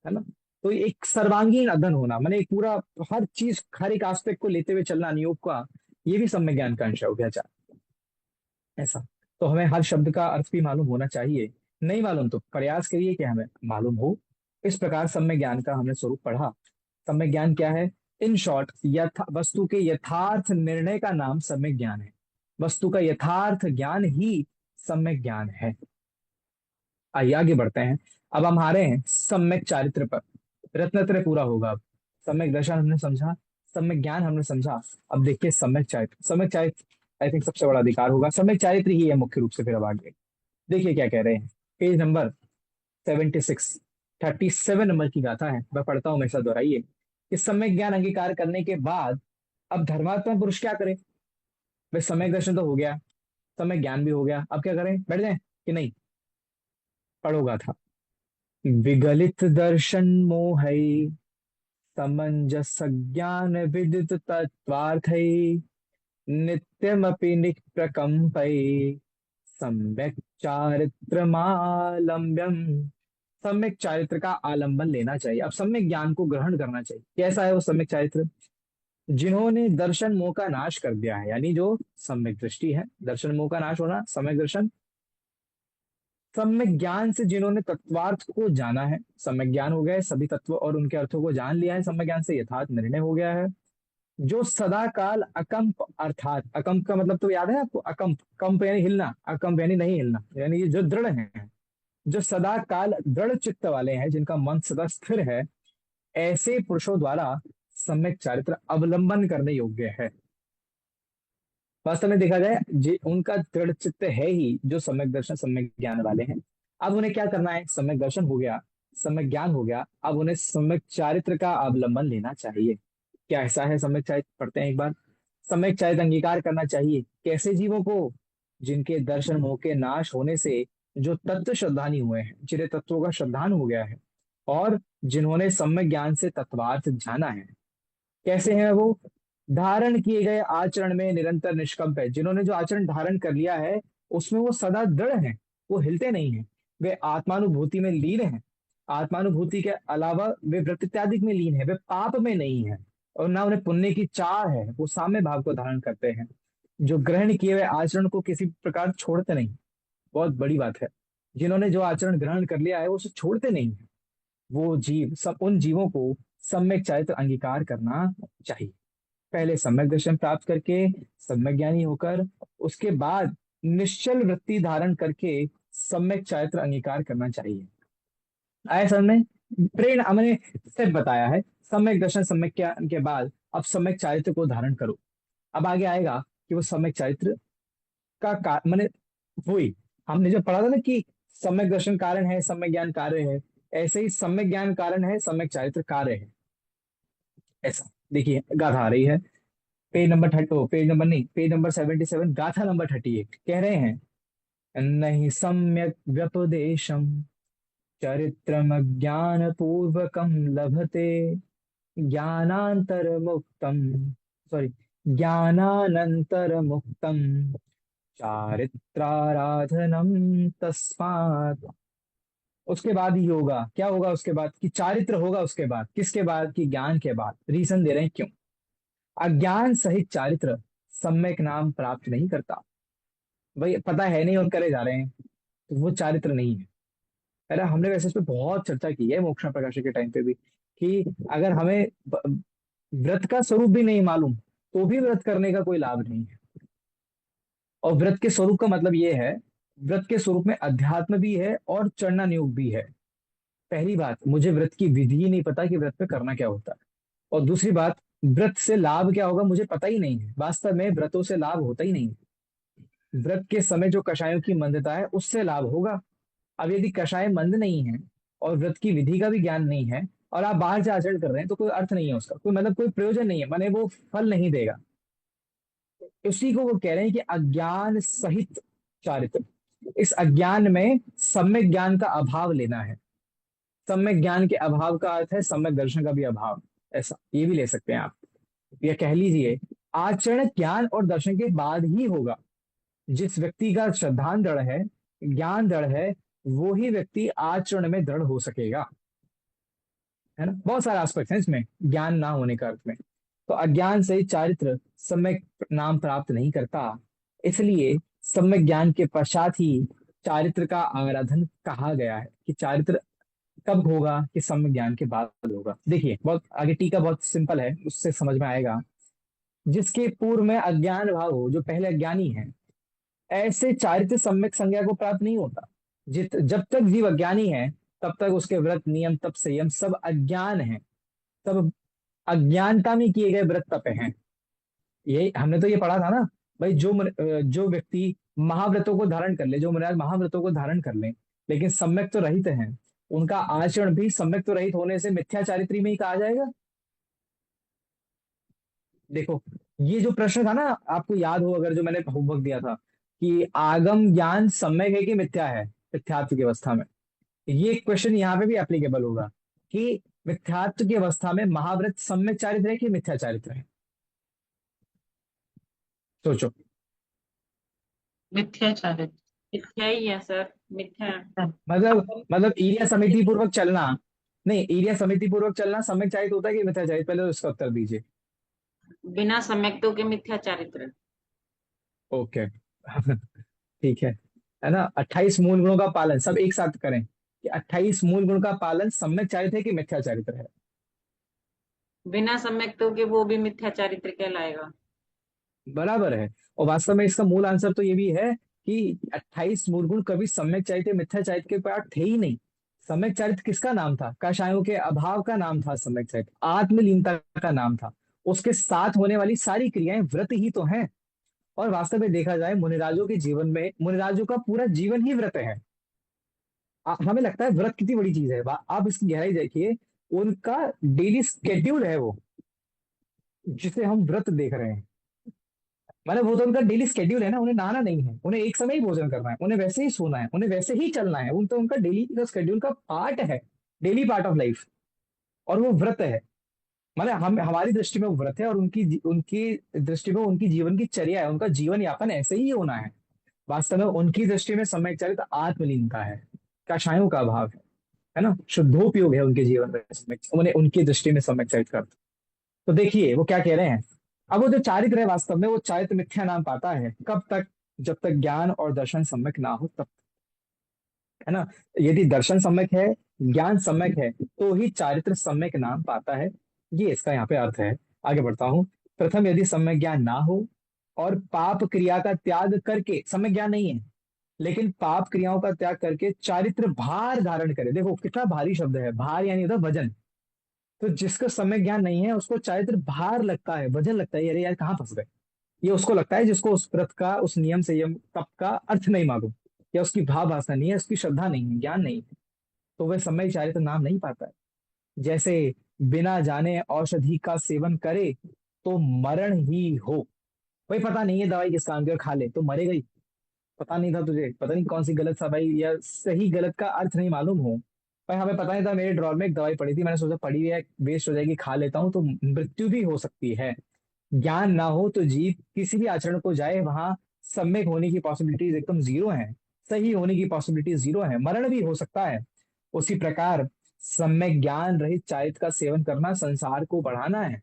है ना। तो एक सर्वांगीण अध्ययन होना, मैंने एक पूरा, हर चीज, हर एक आस्पेक्ट को लेते हुए चलना अनुयोग का, ये भी सम्यक ज्ञान का अंश है, उभयाचार, ऐसा। तो हमें हर शब्द का अर्थ भी मालूम होना चाहिए, नहीं मालूम तो प्रयास करिए कि हमें मालूम हो। इस प्रकार सम्यक ज्ञान का हमने स्वरूप पढ़ा। सम्यक ज्ञान क्या है? इन शॉर्ट, वस्तु के यथार्थ निर्णय का नाम सम्यक ज्ञान है। वस्तु का यथार्थ ज्ञान ही सम्यक ज्ञान है। आइए आगे बढ़ते हैं। अब हम आ रहे हैं सम्यक चारित्र पर। रत्नत्रय पूरा होगा अब। सम्यक दर्शन हमने समझा, सम्यक ज्ञान हमने समझा। अब देखिए सम्यक चारित्र। सम्यक चारित्र आई थिंक सबसे बड़ा अधिकार होगा, सम्यक चारित्र ही है मुख्य रूप से। फिर अब आगे देखिए क्या कह रहे हैं, पेज नंबर 76, 37 नंबर की गाथा है, मैं पढ़ता हूँ, मेरे साथ दोहराइए। कि सम्यक ज्ञान अंगीकार करने के बाद अब धर्मात्मा पुरुष क्या करे? भाई सम्यक दर्शन तो हो गया, सम्यक ज्ञान भी हो गया, अब क्या करें? बैठ जाए कि नहीं? पढ़ोगा था। विगलित दर्शन मोहै समंजस ज्ञान विदित तत्वार्थै नित्यमपि निप्रकम्पै सम्यक चारित्रमालम्ब्यम। सम्यक चारित्र का आलंबन लेना चाहिए। अब सम्यक ज्ञान को ग्रहण करना चाहिए। कैसा है वो सम्यक चारित्र? जिन्होंने दर्शन मोह का नाश कर दिया है, यानी जो सम्यक दृष्टि है, दर्शन मोह का नाश होना, सम्यक दर्शन। सम्यक ज्ञान से जिन्होंने तत्वार्थ को जाना है, सम्यक ज्ञान हो गया है, सभी तत्व और उनके अर्थों को जान लिया है, सम्यक ज्ञान से यथार्थ निर्णय हो गया है। जो सदा काल अकंप, अर्थात अकंप का मतलब तो याद है आपको, अकंप, कंप यानी हिलना, अकंप यानी नहीं हिलना, यानी ये जो दृढ़ है, जो सदा काल दृढ़ चित्त वाले हैं, जिनका मन सदा स्थिर है, ऐसे पुरुषों द्वारा सम्यक चारित्र अवलंबन करने योग्य है। वास्तव में देखा जाए उनका दृढ़ चित्त है ही जो सम्यक दर्शन सम्यक ज्ञान वाले हैं। अब उन्हें क्या करना है, सम्यक दर्शन हो गया, सम्यक ज्ञान हो गया, अब उन्हें सम्यक चारित्र का अवलंबन लेना चाहिए। क्या ऐसा है सम्यक चारित्र, पढ़ते हैं एक बार। सम्यक चारित्र अंगीकार करना चाहिए कैसे जीवों को, जिनके दर्शन मोह के नाश होने से जो तत्व श्रद्धानी हुए हैं, जिन्हें तत्वों का श्रद्धान हो गया है, और जिन्होंने सम्यक ज्ञान से तत्वार्थ जाना है। कैसे हैं वो, धारण किए गए आचरण में निरंतर निष्कंप है, जिन्होंने जो आचरण धारण कर लिया है उसमें वो सदा दृढ़ हैं, वो हिलते नहीं हैं, वे आत्मानुभूति में लीन हैं। आत्मानुभूति के अलावा वे वृत्ति इत्यादि में लीन है, वे पाप में नहीं है, और ना उन्हें पुण्य की चाह है, वो साम्य भाव को धारण करते हैं, जो ग्रहण किए हुए आचरण को किसी प्रकार छोड़ते नहीं। बहुत बड़ी बात है, जिन्होंने जो आचरण ग्रहण कर लिया है वो उसे छोड़ते नहीं है, वो जीव, सब उन जीवों को सम्यक चारित्र अंगीकार करना चाहिए। पहले सम्यक दर्शन प्राप्त करके सम्यक ज्ञानी होकर, उसके बाद निश्चल वृत्ति धारण करके सम्यक चारित्र अंगीकार करना चाहिए। आया समझ में, प्रेरणा हमने स्टेप बताया है, सम्यक दर्शन सम्यक ज्ञान के बाद अब सम्यक चारित्र को धारण करो। अब आगे आएगा कि वो सम्यक चारित्र का मैंने वही हमने जो पढ़ा था ना कि सम्यक दर्शन कारण है, सम्यक ज्ञान कार्य है, ऐसे ही सम्यक ज्ञान कारण है, सम्यक चारित्र कार्य है। ऐसा देखिए गाथा आ रही है, पेज नंबर 30, पेज नंबर नहीं, पेज नंबर 77, गाथा नंबर 38 कह रहे हैं, नहीं सम्यक व्यपदेशम चरित्रमज्ञान पूर्वकम लभते ज्ञानांतर मुक्तम, सॉरी, ज्ञानानंतर मुक्तम चारित्राराधनम तस्मात्। उसके बाद ही होगा, क्या होगा उसके बाद, कि चारित्र होगा उसके बाद, किसके बाद, कि ज्ञान के बाद। रीजन दे रहे हैं क्यों। अज्ञान सहित चारित्र सम्यक नाम प्राप्त नहीं करता। भाई पता है नहीं और करे जा रहे हैं तो वो चारित्र नहीं है। अरे हमने वैसे इस पे बहुत चर्चा की है मोक्षण प्रकाशन के टाइम पे भी, कि अगर हमें व्रत का स्वरूप भी नहीं मालूम तो भी व्रत करने का कोई लाभ नहीं है। और व्रत के स्वरूप का मतलब ये है, व्रत के स्वरूप में अध्यात्म भी है और चरणन योग भी है। पहली बात, मुझे व्रत की विधि ही नहीं पता कि व्रत पे करना क्या होता है। और दूसरी बात, व्रत से लाभ क्या होगा मुझे पता ही नहीं है। वास्तव में व्रतों से लाभ होता ही नहीं है। व्रत के समय जो कषायों की मंदता है उससे लाभ होगा। अब यदि कषाय मंद नहीं है और व्रत की विधि का भी ज्ञान नहीं है और आप बाहर से आचरण कर रहे हैं तो कोई अर्थ नहीं है उसका, कोई मतलब कोई प्रयोजन नहीं है, माने वो फल नहीं देगा। उसी को वो कह रहे हैं कि अज्ञान सहित चारित्र। इस अज्ञान में सम्यक ज्ञान का अभाव लेना है। सम्यक ज्ञान के अभाव का अर्थ है सम्यक दर्शन का भी अभाव, ऐसा ये भी ले सकते हैं आप, या कह लीजिए आचरण ज्ञान और दर्शन के बाद ही होगा। जिस व्यक्ति का श्रद्धान दृढ़ है, ज्ञान दृढ़ है, वो ही व्यक्ति आचरण में दृढ़ हो सकेगा, है ना। बहुत सारे एस्पेक्ट हैं इसमें ज्ञान ना होने का अर्थ में। तो अज्ञान से चारित्र सम्यक नाम प्राप्त नहीं करता, इसलिए सम्यक ज्ञान के पश्चात ही चारित्र का आराधन कहा गया है। कि चारित्र कब होगा, कि सम्यक ज्ञान के बाद होगा। देखिए बहुत आगे टीका बहुत सिंपल है, उससे समझ में आएगा। जिसके पूर्व में अज्ञान भाव हो, जो पहले अज्ञानी है, ऐसे चारित्र सम्यक संज्ञा को प्राप्त नहीं होता। जब तक जीव अज्ञानी है तब तक उसके व्रत नियम तप संयम सब अज्ञान है, सब अज्ञानता में किए गए व्रत तप हैं। ये हमने तो ये पढ़ा था ना भाई, जो व्यक्ति महाव्रतों को धारण कर ले, जो महाराज महाव्रतों को धारण कर ले लेकिन सम्यक तो रहित हैं, उनका आचरण भी सम्यक तो रहित होने से मिथ्या चारित्री में ही कहा जाएगा। देखो ये जो प्रश्न था ना, आपको याद हो अगर, जो मैंने होमवर्क दिया था कि आगम ज्ञान सम्यक है कि मिथ्या है मिथ्यात्व की अवस्था में, ये क्वेश्चन यहाँ पे भी एप्लीकेबल होगा कि मिथ्यात्व की अवस्था में महाव्रत सम्यक चारित्र है कि मिथ्या चारित्र है। सोचो। मिथ्याचारित। मिथ्या ही है सर, मिथ्या है। मतलब ईरिया समिति पूर्वक चलना, नहीं ईरिया समिति पूर्वक चलना सम्यक चारित्र होता है कि मिथ्या चारित्र, पहले तो इसका उत्तर दीजिए। बिना सम्यक्तों के मिथ्या चारित्र। ओके। ठीक है ना। 28 मूल गुणों का पालन, सब एक साथ करें कि 28 मूल गुण का पालन सम्यक चारित्र है कि मिथ्या चारित्र है। बिना सम्यक्तों के वो भी मिथ्या चारित्र कहलाएगा। बराबर है। और वास्तव में इसका मूल आंसर तो ये भी है कि 28 मूल गुण कभी सम्यक चारित्र मिथ्या चारित्र के पार्ट थे ही नहीं। सम्यक चारित्र किसका नाम था? कषायों के अभाव का नाम था सम्यक चारित्र, आत्मलीनता का नाम था। उसके साथ होने वाली सारी क्रियाएं व्रत ही तो हैं। और वास्तव में देखा जाए मुनिराजों के जीवन में, मुनिराजों का पूरा जीवन ही व्रत है। हमें लगता है व्रत कितनी बड़ी चीज है, आप इसकी गहराई देखिए। उनका डेली स्केड्यूल है वो, जिसे हम व्रत देख रहे हैं। मतलब वो तो उनका डेली स्केड्यूल है ना। उन्हें नहाना नहीं है, उन्हें एक समय ही भोजन करना है, उन्हें वैसे ही सोना है, उन्हें वैसे ही चलना है। तो उनका डेली का स्केड्यूल का पार्ट है, डेली पार्ट ऑफ लाइफ। और वो व्रत है। मतलब हम हमारी दृष्टि में वो व्रत है, और उनकी उनकी दृष्टि में उनकी जीवन की चर्या है, उनका जीवन यापन ऐसे ही होना है। वास्तव में उनकी दृष्टि में सम्यक चरित्र आत्मलीनता है, कषायों का अभाव है ना, शुद्धोपयोग है उनके जीवन में उन्हें उनकी दृष्टि में सम्यक चरित्र का। तो देखिए वो क्या कह रहे हैं। अब वो जो चारित्र है वास्तव में वो चारित्र मिथ्या नाम पाता है कब तक? जब तक ज्ञान और दर्शन सम्यक ना हो तब, है ना। यदि दर्शन सम्यक है, ज्ञान सम्यक है, तो ही चारित्र सम्यक नाम पाता है। ये इसका यहाँ पे अर्थ है। आगे बढ़ता हूं। प्रथम यदि सम्यक ज्ञान ना हो और पाप क्रिया का त्याग करके, सम्यक ज्ञान नहीं है लेकिन पाप क्रियाओं का त्याग करके चारित्र भार धारण करे। देखो कितना भारी शब्द है, भार यानी होता है वजन। तो जिसका सम्यक ज्ञान नहीं है उसको चारित्र भार लगता है, वजन लगता है, अरे यार कहाँ फंस गए। ये उसको लगता है जिसको उस व्रत का, उस नियम संयम तप का अर्थ नहीं मालूम, या उसकी भाव वासना नहीं है, उसकी श्रद्धा नहीं है, ज्ञान नहीं है, तो वह सम्यक चारित्र नाम नहीं पाता है। जैसे बिना जाने औषधि का सेवन करे तो मरण ही हो। भाई पता नहीं है दवाई किस काम की, और खा ले तो मरेगा ही। पता नहीं था तुझे, पता नहीं कौन सी गलत सा भाई, या सही गलत का अर्थ नहीं मालूम हो। भाई हमें पता नहीं था, मेरे ड्रॉर में एक दवाई पड़ी थी, मैंने सोचा पड़ी हुई है वेस्ट हो जाएगी, खा लेता हूँ तो मृत्यु भी हो सकती है। ज्ञान ना हो तो जीव किसी भी आचरण को जाए वहां सम्यक होने की पॉसिबिलिटीज एकदम जीरो है, सही होने की पॉसिबिलिटी जीरो है, मरण भी हो सकता है। उसी प्रकार सम्यक ज्ञान रहित चारित्र का सेवन करना संसार को बढ़ाना है,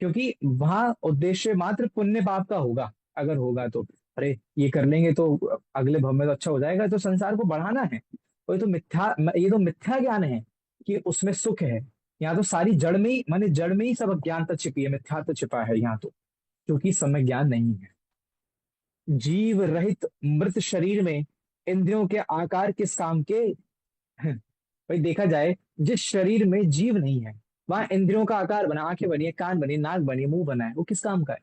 क्योंकि वहां उद्देश्य मात्र पुण्य पाप का होगा। अगर होगा तो अरे ये कर लेंगे तो अगले भव में तो अच्छा हो जाएगा, तो संसार को बढ़ाना है। और ये तो मिथ्या ज्ञान है कि उसमें सुख है। यहाँ तो सारी जड़ में ही, माने जड़ में ही सब अज्ञानता छिपी है, मिथ्या तो छिपा है यहाँ तो, क्योंकि समय ज्ञान नहीं है। जीव रहित मृत शरीर में इंद्रियों के आकार किस काम के? भाई देखा जाए जिस शरीर में जीव नहीं है वहां इंद्रियों का आकार बना, आंखें बनी है, कान बनी, नाक बनी, मुंह बना है, वो किस काम का है?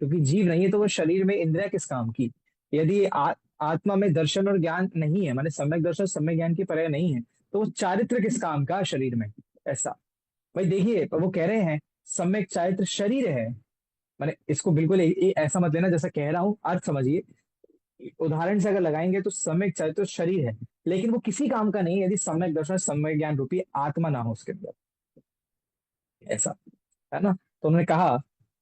क्योंकि जीव नहीं है तो वो शरीर में इंद्रिया किस काम की? यदि आत्मा में दर्शन और ज्ञान नहीं है, माने सम्यक दर्शन सम्यक ज्ञान की पर्याय नहीं है, तो वो चारित्र किस काम का शरीर में? ऐसा। भाई देखिए वो कह रहे हैं सम्यक चारित्र शरीर है। माने इसको बिल्कुल ऐसा मत लेना जैसा कह रहा हूं, अर्थ समझिए। उदाहरण से अगर लगाएंगे तो सम्यक चारित्र शरीर है, लेकिन वो किसी काम का नहीं है यदि सम्यक दर्शन सम्यक ज्ञान रूपी आत्मा ना हो उसके अंदर। ऐसा, है ना। तो उन्होंने कहा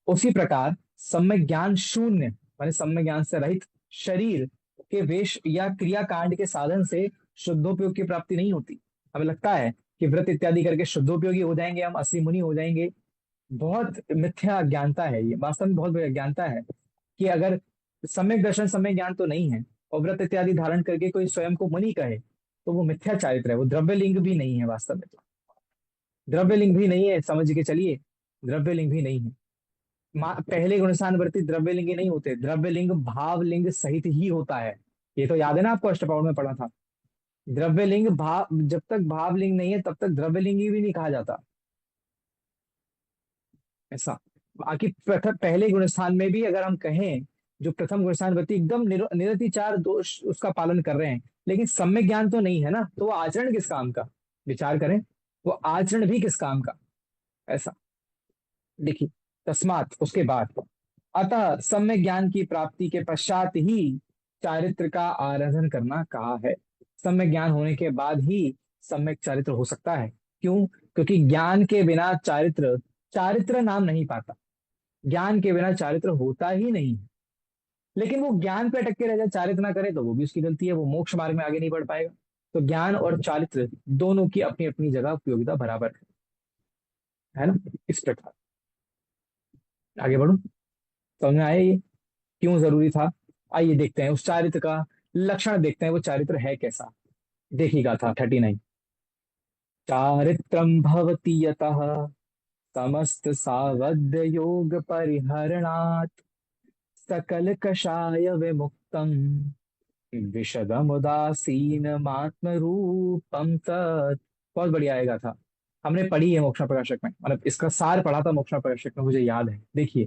उसी प्रकार सम्यक ज्ञान शून्य, माने सम्यक ज्ञान से रहित शरीर के वेश या क्रिया कांड के साधन से शुद्धोपयोग की प्राप्ति नहीं होती। हमें लगता है कि व्रत इत्यादि करके शुद्धोपयोगी हो जाएंगे, हम असली मुनि हो जाएंगे। बहुत मिथ्या अज्ञानता है ये, वास्तव में बहुत बड़ी अज्ञानता है कि अगर सम्यक दर्शन सम्यक ज्ञान तो नहीं है और व्रत इत्यादि धारण करके कोई स्वयं को मुनि कहे तो वो मिथ्या चारित्र है, वो द्रव्य लिंग भी नहीं है वास्तव में। तो द्रव्य लिंग भी नहीं है, समझ के चलिए, द्रव्य लिंग भी नहीं है। पहले गुणसानवर्ती द्रव्य लिंग नहीं होते, द्रव्य लिंग भाव लिंग सहित ही होता है। ये तो याद है ना आपको, अष्टपाउड़ में पढ़ा था। द्रव्य लिंग भाव, जब तक भाव लिंग नहीं है तब तक द्रव्य लिंग भी नहीं कहा जाता। ऐसा। बाकी प्रथम पहले गुणस्थान में भी अगर हम कहें, जो प्रथम गुणस्थान व्यक्ति एकदम निरतिचार दोष उसका पालन कर रहे हैं, लेकिन सम्यक ज्ञान तो नहीं है ना, तो वो आचरण किस काम का? विचार करें, वो आचरण भी किस काम का? ऐसा। देखिए तस्मात उसके बाद, अतः सम्यक ज्ञान की प्राप्ति के पश्चात ही चारित्र का आराधन करना कहा है। सम्यक ज्ञान होने के बाद ही सम्यक चारित्र हो सकता है। क्यों? क्योंकि ज्ञान के बिना चारित्र चारित्र नाम नहीं पाता। ज्ञान के बिना चारित्र होता ही नहीं है। लेकिन वो ज्ञान पे अटक के रह जाए, चारित्र ना करे, तो वो भी उसकी गलती है, वो मोक्ष मार्ग में आगे नहीं बढ़ पाएगा। तो ज्ञान और चारित्र दोनों की अपनी अपनी जगह उपयोगिता बराबर है ना, इस प्रकार। आगे बढ़ो, समझ में आया ये क्यों जरूरी था? आइए देखते हैं उस चारित्र का लक्षण, देखते हैं वो चारित्र है कैसा। देखिएगा था 39। चारित्रं भवति यतः समस्त सावध्य योग परिहरणात् सकल कषाय विमुक्तम विशदमुदासीनमात्म रूपम तत्। बहुत बढ़िया आएगा था, हमने पढ़ी है मोक्ष प्रकाशक में, मतलब इसका सार पढ़ा था मोक्ष प्रकाशक में, मुझे याद है। देखिए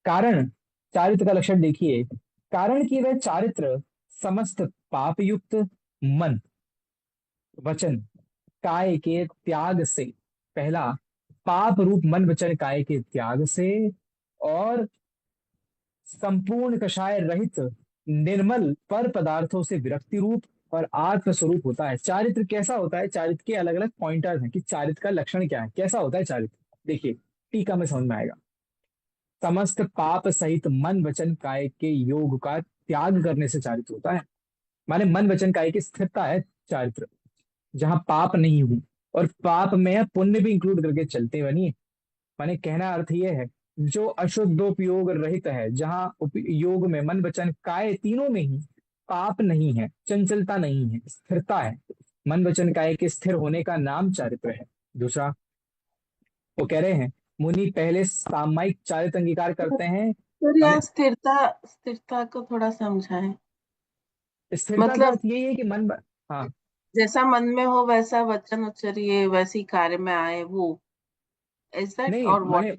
कारण, चारित्र का लक्षण देखिए। कारण कि वह चारित्र समस्त पाप युक्त मन वचन काय के त्याग से, पहला पाप रूप मन वचन काय के त्याग से, और संपूर्ण कषाय रहित निर्मल पर पदार्थों से विरक्ति रूप और आत्म स्वरूप होता है। चारित्र कैसा होता है? चारित्र के अलग अलग पॉइंटर्स हैं कि चारित्र का लक्षण क्या है, कैसा होता है चारित्र। देखिए टीका में समझ में आएगा। समस्त पाप सहित मन वचन काय के योग का त्याग करने से चारित्र होता है। माने मन वचन काय की स्थिरता है चारित्र, जहां पाप नहीं हूं, और पाप में पुण्य भी इंक्लूड करके चलते बनिए। माने कहना अर्थ ये है, जो अशुद्धोपयोग रहित है, जहां उपयोग में मन वचन काय तीनों में ही पाप नहीं है, चंचलता नहीं है, स्थिरता है, मन वचन काय के स्थिर होने का नाम चारित्र है। दूसरा वो कह रहे हैं, मुनि पहले सामायिक चारित्र अंगीकार करते हैं। सर माने यहाँ स्थिरता, स्थिरता को थोड़ा समझाएं। स्थिरता का मतलब अर्थ यही है कि मन, हाँ। जैसा मन में हो वैसा वचन उच्चरिए, वैसी कार्य में आए, वो इज दैट नहीं और व्हाट? माने,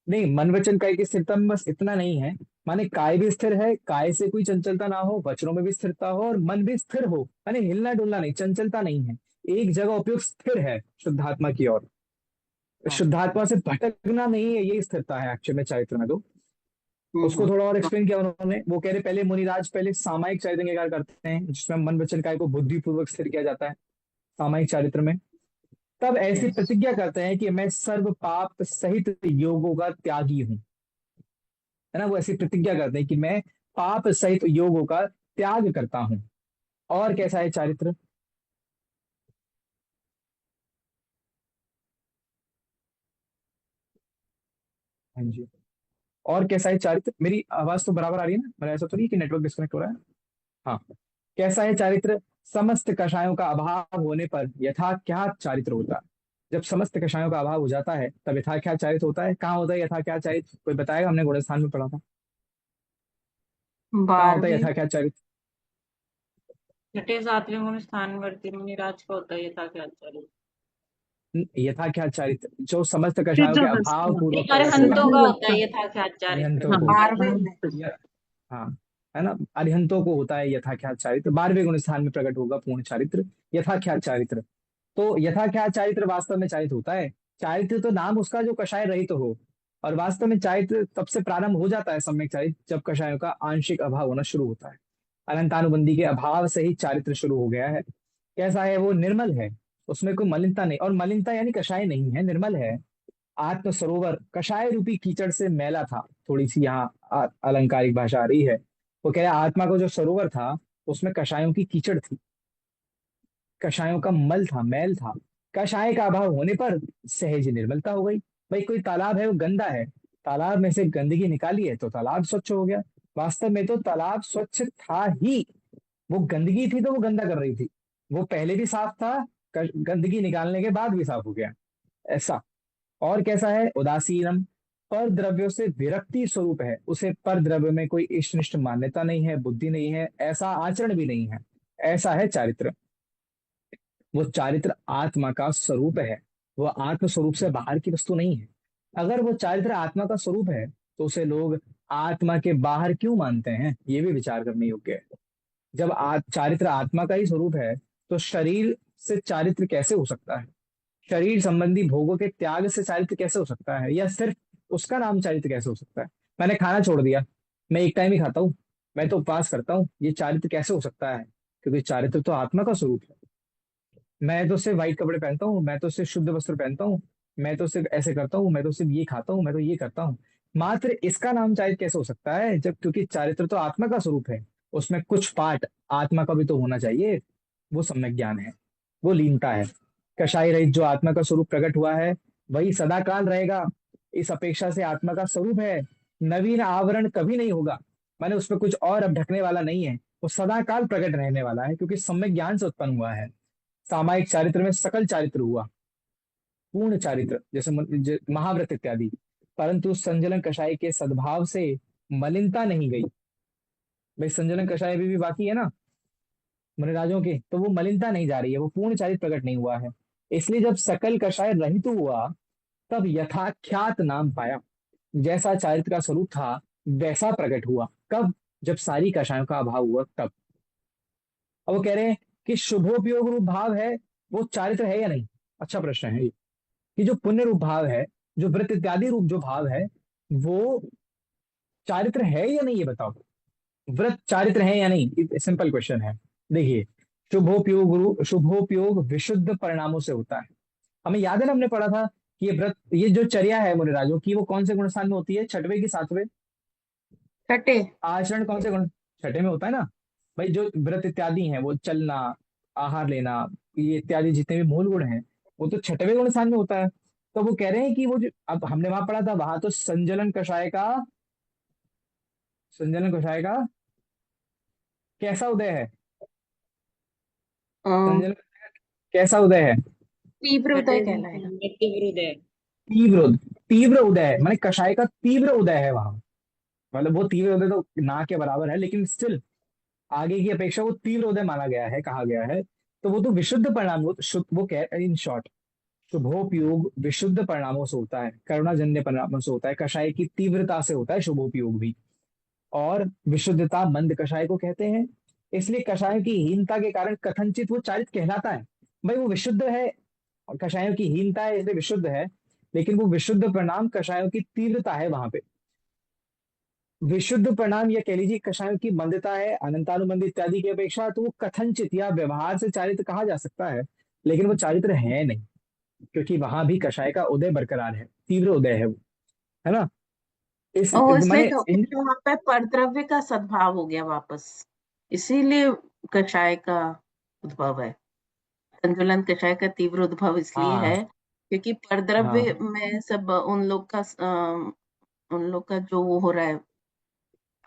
नहीं मन वचन काय की स्थिरता में बस इतना नहीं है, माने काय भी स्थिर है, काय से कोई चंचलता ना हो, वचनों में भी स्थिरता हो, और मन भी स्थिर हो, माने हिलना डुलना नहीं, चंचलता नहीं है, एक जगह उपयोग स्थिर है शुद्धात्मा की ओर, हाँ। शुद्धात्मा से भटकना नहीं है, ये स्थिरता है एक्चुअल में चारित्र में। तो उसको थोड़ा और एक्सप्लेन किया उन्होंने। वो कह रहे पहले मुनिराज पहले सामायिक चारित्र अंगीकार करते हैं, जिसमें मन वचन काय को बुद्धिपूर्वक स्थिर किया जाता है सामायिक चारित्र में। तब ऐसी यस। प्रतिज्ञा करते हैं कि मैं सर्व पाप सहित योगों का त्यागी हूं, है ना। वो ऐसी प्रतिज्ञा करते हैं कि मैं पाप सहित योगों का त्याग करता हूं। और कैसा है चारित्र? हाँ जी, और कैसा है चारित्र? मेरी आवाज तो बराबर आ रही है ना, मेरा ऐसा तो नहीं कि नेटवर्क डिस्कनेक्ट हो रहा है? हाँ। कैसा है चारित्र? समस्त कषायों का अभाव होने पर यथा क्या चारित्र होता है? जब समस्त कषायों का अभाव हो जाता है तब यथा क्या चारित्र होता है? कहाँ होता है यथा क्या चारित्र? कोई बताएगा? हमने गुणस्थान में पढ़ा था, कहाँ होता है 12वीं। यथा क्या चारित्र? छठे सातवें गुण स्थान वर्ती मुनिराज का होता है यथा क्या आचार्य। यथा क्या चारित्र जो समस्त कषायों सिद्ध के अभाव अवस्था। पूर्वक एक प्रकट हुआ अरहंतों है। का सिद्ध होता है अवस्था। यथा क्या आचार्य। अरिहंतों हाँ, को, 12वें में। हाँ, है ना, अरिहंतों को होता है यथाख्यात चारित्र, 12वें गुण स्थान में प्रकट होगा पूर्ण चारित्र, यथाख्यात चारित्र। तो यथाख्यात चारित्र वास्तव में चारित्र होता है। चारित्र तो नाम उसका जो कषाय रहित तो हो, और वास्तव में चारित्र तब से प्रारंभ हो जाता है सम्यक चारित्र जब कषायों का आंशिक अभाव होना शुरू होता है। अनंतानुबंधी के अभाव से ही चारित्र शुरू हो गया है। कैसा है वो? निर्मल है, उसमें कोई मलिनता नहीं, और मलिनता यानी कषाय नहीं है, निर्मल है। आत्म सरोवर कषाय रूपी कीचड़ से मैला था, थोड़ी सी यहाँ अलंकारिक भाषा आ रही है। वो कह रहे हैं, आत्मा का जो सरोवर था उसमें कषायों की कीचड़ थी, कषायों का मल था, मैल था। कषाय का अभाव होने पर सहज निर्मलता हो गई। भाई कोई तालाब है वो गंदा है, तालाब में से गंदगी निकाली है तो तालाब स्वच्छ हो गया। वास्तव में तो तालाब स्वच्छ था ही, वो गंदगी थी तो वो गंदा कर रही थी। वो पहले भी साफ था, गंदगी निकालने के बाद भी साफ हो गया, ऐसा। और कैसा है? उदासीनम, पर द्रव्यों से विरक्ति स्वरूप है, उसे पर द्रव्य में कोई इष्टनिष्ठ मान्यता नहीं है, बुद्धि नहीं है, ऐसा आचरण भी नहीं है, ऐसा है चारित्र। वो चारित्र आत्मा का स्वरूप है, वो आत्म स्वरूप से बाहर की वस्तु नहीं है। अगर वो चारित्र आत्मा का स्वरूप है तो उसे लोग आत्मा के बाहर क्यों मानते हैं, ये भी विचार करने योग्य है। जब चारित्र आत्मा का ही स्वरूप है तो शरीर से चारित्र कैसे हो सकता है? शरीर संबंधी भोगों के त्याग से चारित्र कैसे हो सकता है, या सिर्फ उसका नाम चारित्र कैसे हो सकता है? मैंने खाना छोड़ दिया, मैं एक टाइम ही खाता हूँ, मैं तो उपवास करता हूँ, ये चारित्र कैसे हो सकता है? क्योंकि चारित्र तो आत्मा का स्वरूप है। मैं तो सिर्फ व्हाइट कपड़े पहनता हूँ, मैं तो सिर्फ शुद्ध वस्त्र पहनता हूँ, मैं तो सिर्फ ऐसे करता हूँ, मैं तो सिर्फ ये खाता हूँ, मैं तो ये करता हूँ, मात्र इसका नाम चारित्र कैसे हो सकता है? जब क्योंकि चारित्र तो आत्मा का स्वरूप है, उसमें कुछ पार्ट आत्मा का भी तो होना चाहिए। वो सम्यक ज्ञान है, वो लीनता है। कषाय रहित जो आत्मा का स्वरूप प्रकट हुआ है वही सदा काल रहेगा, इस अपेक्षा से आत्मा का स्वरूप है, नवीन आवरण कभी नहीं होगा। माने उसमें कुछ और अब ढकने वाला नहीं है, वो सदा काल प्रकट रहने वाला है, क्योंकि सम्यक ज्ञान से उत्पन्न हुआ है। सामायिक चारित्र में सकल चारित्र हुआ, पूर्ण चारित्र जैसे महाव्रत इत्यादि। परंतु संजलन कषाय के सद्भाव से मलिनता नहीं गई। भाई संजलन कषाय भी बाकी है ना मुनिराजों के, तो वो मलिनता नहीं जा रही है, वो पूर्ण चारित्र प्रकट नहीं हुआ है। इसलिए जब सकल कषाय रहित हुआ, तब यथाख्यात नाम पाया। जैसा चारित्र का स्वरूप था वैसा प्रकट हुआ। कब? जब सारी कषायों का अभाव हुआ तब। अब वो कह रहे हैं कि शुभोपयोग रूप भाव है, वो चारित्र है या नहीं? अच्छा प्रश्न है ये, कि जो पुण्य रूप भाव है, जो व्रत इत्यादि रूप जो भाव है, वो चारित्र है या नहीं, ये बताओ। व्रत चारित्र है या नहीं? सिंपल क्वेश्चन है। देखिए, शुभोपयोग विशुद्ध परिणामों से होता है। हमें याद है ना, हमने पढ़ा था कि ये व्रत, ये जो चर्या है मुनिराजों की, वो कौन से गुणस्थान में होती है? छठवें की सातवें? छठे। आचरण कौन से गुण? छठे में होता है ना। भाई जो व्रत इत्यादि हैं, वो चलना, आहार लेना, ये इत्यादि जितने भी मूल गुण हैं, वो तो छठवें गुण स्थान में होता है। तो वो कह रहे हैं कि वो जो अब हमने वहां पढ़ा था, वहां तो संजलन कषाय का कैसा उदय है? संजलन कैसा उदय है? तीव्र उदय छठे कहलाएगा। तीव्र उदय। तीव्र, तीव्र उदय है, माने कषाय का तीव्र उदय है वहां। मतलब वो तीव्र उदय तो ना के बराबर है, लेकिन स्टिल आगे की अपेक्षा वो तीव्र उदय माना गया है, कहा गया है। तो वो तो विशुद्ध परिणाम, वो तो शुद्ध, वो कह इन शॉर्ट, शुभोपयोग विशुद्ध परिणामों से होता है, करुणाजन्य परिणामों से होता है, कषाय की तीव्रता से होता है शुभोपयोग भी। और विशुद्धता मंद कषाय को कहते हैं। इसलिए कषायों की हीनता के कारण कथनचित वो चारित्र कहलाता है। भाई वो विशुद्ध है, कषायों की हीनता है इसलिए विशुद्ध है, लेकिन वो विशुद्ध परिणाम कषायों की तीव्रता है वहां पे। विशुद्ध परिणाम, या कह लीजिए कषायों की मंदता है अनंतानुबंध इत्यादि की अपेक्षा, तो वो कथनचित या व्यवहार से चारित्र कहा जा सकता है, लेकिन वो चारित्र है नहीं, क्योंकि वहां भी कषाय का उदय बरकरार है, तीव्र उदय है वो, है ना। इस और इसलिए माने इन, तो वहां पे परद्रव्य का सद्भाव हो गया वापस, इसीलिए कषाय का उद्भव है। संतुलन कषाय का तीव्र उद्भव इसलिए हाँ है क्योंकि परद्रव्य हाँ में सब उन लोग का जो वो हो रहा है,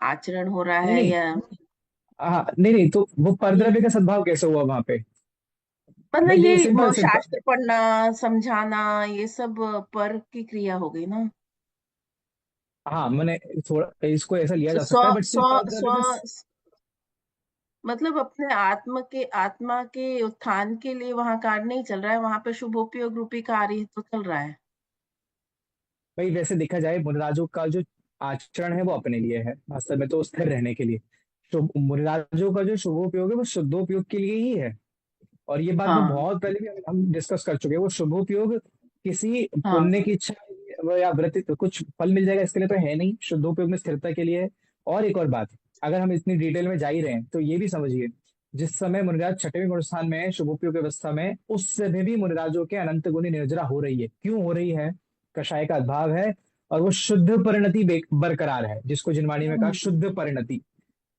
आचरण हो रहा नहीं है नहीं, या हाँ नहीं नहीं, तो वो ये परद्रव्य का सद्भाव कैसे हुआ वहां पे? मतलब भाई देखिए, ये सिंपल सिंपल। शास्त्र पढ़ना, समझाना, ये सब पर की क्रिया हो गई ना। हाँ मैंने थोड़ा इसको ऐसा लिया तो जा स्व सकता है, बट स्टिल स्व परद्रव्य का स्व मतलब अपने आत्मा के उत्थान के लिए वहां कार्य नहीं चल रहा है, वहां पे शुभोपयोग रूपी कार्य तो चल रहा है। भाई वैसे देखा जाए, मुनिराजों का जो आचरण है वो अपने लिए है, वास्तव में तो स्थिर रहने के लिए। शुभ मुनिराजों का जो शुभोपयोग है वो शुद्धोपयोग के लिए ही है। और ये बात मैं हाँ बहुत पहले भी हम डिस्कस कर चुके हैं। वो शुभोपयोग किसी हाँ। पुण्य की इच्छा या व्रत कुछ फल मिल जाएगा इसके लिए तो है नहीं, शुद्धोपयोग में स्थिरता के लिए है। और एक और बात, अगर हम इतनी डिटेल में जा ही रहे हैं तो ये भी समझिए, जिस समय मुनिराज छठवें गुण स्थान में है शुभोपयोग अवस्था में, उस समय भी मुनिराजों के अनंत गुणी निर्जरा हो रही है। क्यों हो रही है? कषाय का अभाव है, और वो शुद्ध परिणति बरकरार है, जिसको जिनवाणी में कहा शुद्ध परिणति।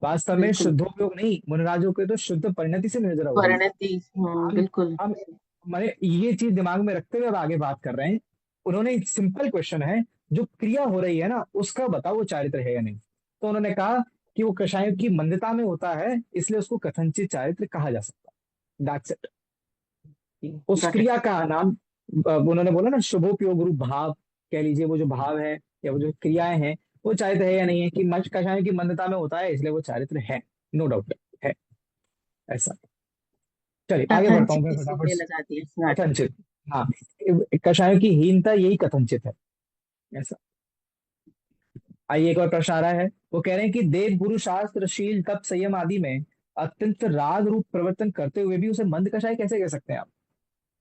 वास्तव में बिल्कुल। शुद्धोपयोग नहीं, मुनिराजों के तो शुद्ध परिणति से निर्जरा हो रही है। परिणति। हम बिल्कुल। हम मैंने ये चीज दिमाग में रखते हुए अब आगे बात कर रहे हैं। उन्होंने एक सिंपल क्वेश्चन है, जो क्रिया हो रही है ना उसका बताओ वो चारित्र है या नहीं। तो उन्होंने कहा कि वो कषायों की मंदता में होता है, इसलिए उसको कथनचित चारित्र कहा जा सकता है। That's it. उस गॉट इट। क्रिया का नाम, उन्होंने बोला ना शुभोपयोग रूप भाव, कह लीजिए वो जो भाव है या वो जो क्रियाएं हैं, वो चारित्र है या नहीं है, कि कषायों की मंदता में होता है इसलिए वो चारित्र है। नो डाउट है ऐसा। चलिए आगे बढ़ता हूँ कथनचित मैं फटाफट इसीलिए से। लगा दिया। कथनचित, हाँ, कषायों की हीनता यही कथनचित है, ऐसा। आइए एक और प्रश्न आ रहा है। वो कह रहे हैं कि देव गुरु शास्त्र शील तप संयम आदि में अत्यंत राग रूप प्रवर्तन करते हुए भी उसे मंद कषाय कैसे कह सकते हैं आप?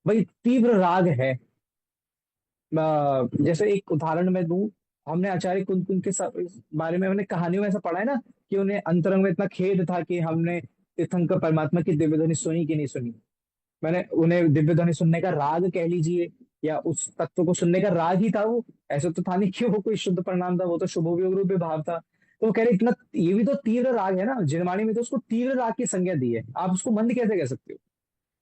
भाई तीव्र राग है। जैसे एक उदाहरण मैं दूं, हमने आचार्य कुंद कुंद के इस बारे में हमने कहानियों में ऐसा पढ़ा है ना, कि उन्हें अंतरंग में इतना खेद था कि हमने तीर्थंकर परमात्मा की दिव्य ध्वनि सुनी कि नहीं सुनी। मैंने उन्हें दिव्य ध्वनि सुनने का राग कह लीजिए, या उस तत्व को सुनने का राग ही था वो, ऐसा तो था नहीं कि वो कोई शुद्ध परिणाम था, वो तो शुभोपयोग रूप भाव था। तो वो कह रहे इतना, ये भी तो तीव्र राग है ना, जिनवाणी में तो उसको तीव्र राग की संज्ञा दी है, आप उसको मंद कैसे कह सकते हो?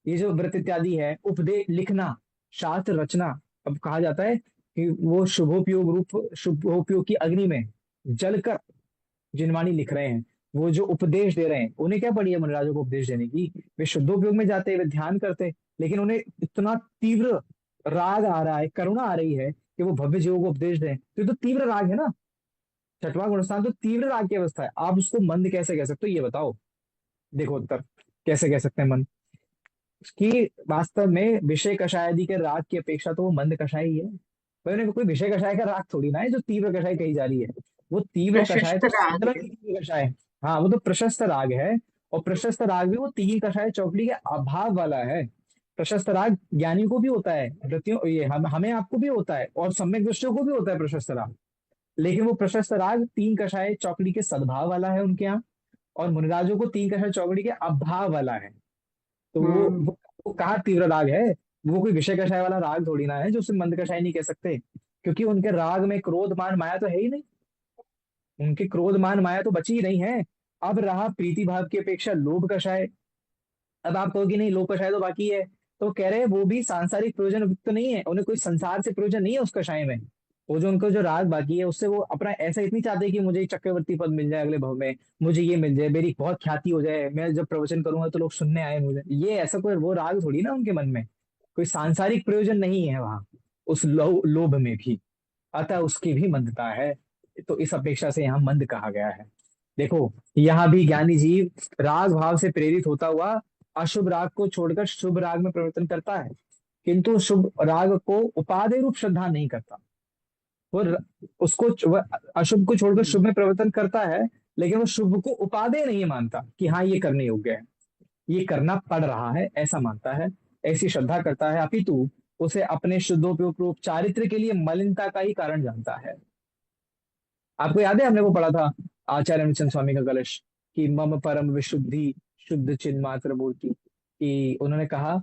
ये जो व्रत इत्यादि है, उपदेश लिखना, शास्त्र रचना, अब कहा जाता है कि वो शुभोपयोग की अग्नि में जलकर जिनवाणी लिख रहे हैं, वो जो उपदेश दे रहे हैं, उन्हें क्या पड़ी है मुनिराजों को उपदेश देने की? वे शुद्धोपयोग में जाते, वे ध्यान करते, लेकिन उन्हें इतना तीव्र राग आ रहा है, करुणा आ रही है कि वो भव्य जीवों को उपदेश दें। तो ये तो तीव्र राग है ना। छठवां गुणस्थान तो तीव्र राग की अवस्था है, आप उसको मंद कैसे कह सकते हो, ये बताओ। देखो उत्तर, कैसे कह सकते हैं मंद? कि वास्तव में विषय कषायदि के राग की अपेक्षा तो वो मंद कषाय ही है। भाई उन्हें कोई विषय कषाय का राग थोड़ी ना है जो तीव्र कषाय कही जा रही है। वो तीव्र कषाय प्रशस्त तो राग सुंदर है। की तीव्र कषाय। हाँ, वो तो प्रशस्त राग है। और प्रशस्त राग भी वो तीन कषाय चौकड़ी के अभाव वाला है। प्रशस्त राग ज्ञानी को भी होता है, वृत्तियों ये हमें आपको भी होता है, और सम्यक दृष्टियों को भी होता है प्रशस्त राग। लेकिन वो प्रशस्त राग तीन कषाय चौकड़ी के सद्भाव वाला है उनके यहाँ, और मुनिराजों को तीन कषाय चौकड़ी के अभाव वाला है। तो हम्म। वो कहाँ तीव्र राग है? वो कोई विषय कषाय वाला राग थोड़ी ना है जो उसे मंद कषाय नहीं कह सकते, क्योंकि उनके राग में क्रोध मान माया तो है ही नहीं। उनके क्रोध मान माया तो बची ही नहीं है। अब रहा प्रीति भाव की अपेक्षा लोभ कषाय। अब आप कहोगे नहीं, लोभ कषाय तो बाकी है, तो कह रहे हैं वो भी सांसारिक प्रयोजन युक्त नहीं है, उन्हें कोई संसार से प्रयोजन नहीं है उस कषाय में। वो जो उनको जो राग बाकी है उससे वो अपना ऐसा इतनी चाहते हैं कि मुझे चक्रवर्ती पद मिल जाए अगले भव में, मुझे ये मिल जाए, मेरी बहुत ख्याति हो जाए, मैं जब प्रवचन करूंगा तो लोग सुनने आए मुझे, ये ऐसा कोई वो राग थोड़ी ना उनके मन में। कोई सांसारिक प्रयोजन नहीं है वहां उस लोभ में भी। अतः उसकी भी मंदता है। तो इस अपेक्षा से यहाँ मंद कहा गया है। देखो, यहाँ भी ज्ञानी जीव राग भाव से प्रेरित होता हुआ अशुभ राग को छोड़कर शुभ राग में परिवर्तन करता है, किंतु शुभ राग को उपादेय रूप श्रद्धा नहीं करता। वो वह अशुभ को छोड़कर शुभ में परिवर्तन करता है, लेकिन वो शुभ को उपादेय नहीं मानता कि हाँ ये करने योग्य है, ये करना पड़ रहा है, ऐसा मानता है, ऐसी श्रद्धा करता है, अपितु उसे अपने शुद्धोपयोग रूप चारित्र के लिए मलिनता का ही कारण जानता है। आपको याद है हमने वो पढ़ा था आचार्य अनुचंद स्वामी का कलश, कि मम परम विशुद्धि शुद्ध चिन्ह मात्र मूर्ति, कि उन्होंने कहा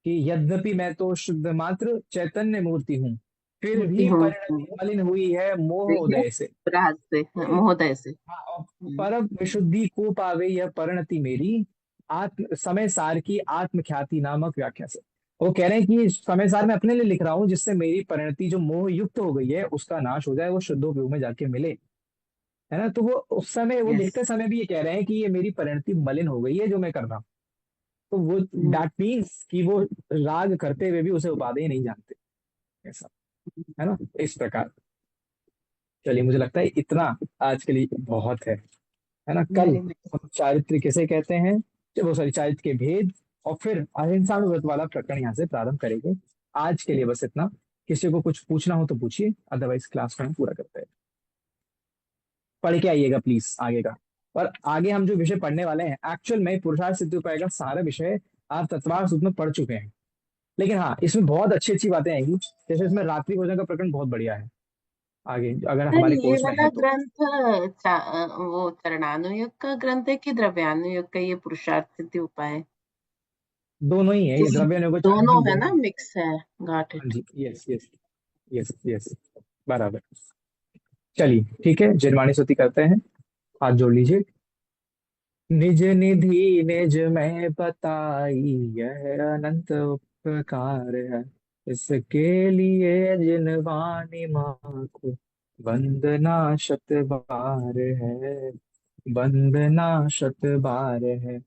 कि यद्यपि मैं तो शुद्ध मात्र चैतन्य मूर्ति हूँ, फिर मूर्ति भी हूँ। परिणति मलिन हुई है मोह सही है। उदय से। राज से, हाँ, महोदय से। हाँ, और परम विशुद्धि को पावे यह परिणति मेरी, आत्म समय सार की आत्म ख्याति नामक व्याख्या से। वो कह रहे हैं कि समय सार मैं अपने लिए लिख रहा हूँ, जिससे मेरी परिणति जो मोह युक्त हो गई है उसका नाश हो जाए, वो शुद्धोपयोग में जाके मिले, है ना। तो वो उस समय वो यस। लिखते समय भी ये कह रहे हैं कि ये मेरी परिणति मलिन हो गई है जो मैं कर रहा हूँ। तो वो दैट मीन्स कि वो राग करते हुए भी उसे उपादेय नहीं जानते, ऐसा, है ना। इस प्रकार, चलिए मुझे लगता है इतना आज के लिए बहुत है ना। कल वेरी नाइस। हम चारित्र किसे कहते हैं, वो सॉरी चारित्र के भेद, और फिर अहिंसा व्रत वाला प्रकरण यहाँ से प्रारंभ करेंगे। आज के लिए बस इतना। किसी को कुछ पूछना हो तो पूछिए, अदरवाइज क्लास को हम पूरा करते हैं। पढ़ के आइएगा प्लीज आगे का। और आगे हम जो विषय पढ़ने वाले हैं, एक्चुअल में पुरुषार्थ सिद्धि उपाय का सारा विषय आप तत्वार सूत्र में पढ़ चुके हैं। लेकिन हाँ, इसमें बहुत अच्छी अच्छी बातें आएंगी, जैसे इसमें रात्रि भोजन का प्रकरण बहुत बढ़िया है। आगे अगर सर, हमारे ये कोर्स में वाला है तो। ग्रंथ वो चरणानुयोग का ग्रंथ है कि द्रव्यानुयोग का, ये पुरुषार्थ सिद्धि उपाय? दोनों ही है, ये जिस द्रव्य नियोग दोनों चारण है दोनों ना, ही। मिक्स है। गॉट हाँ इट। जी, यस यस यस यस, बराबर। चलिए ठीक है, जिनवाणी स्तुति करते हैं। हाथ जोड़ लीजिए। निज निधि निज में बताई यह अनंत उपकार है, इसके लिए जिनवाणी माँ को वंदना शत बार है, वंदना शत बार है।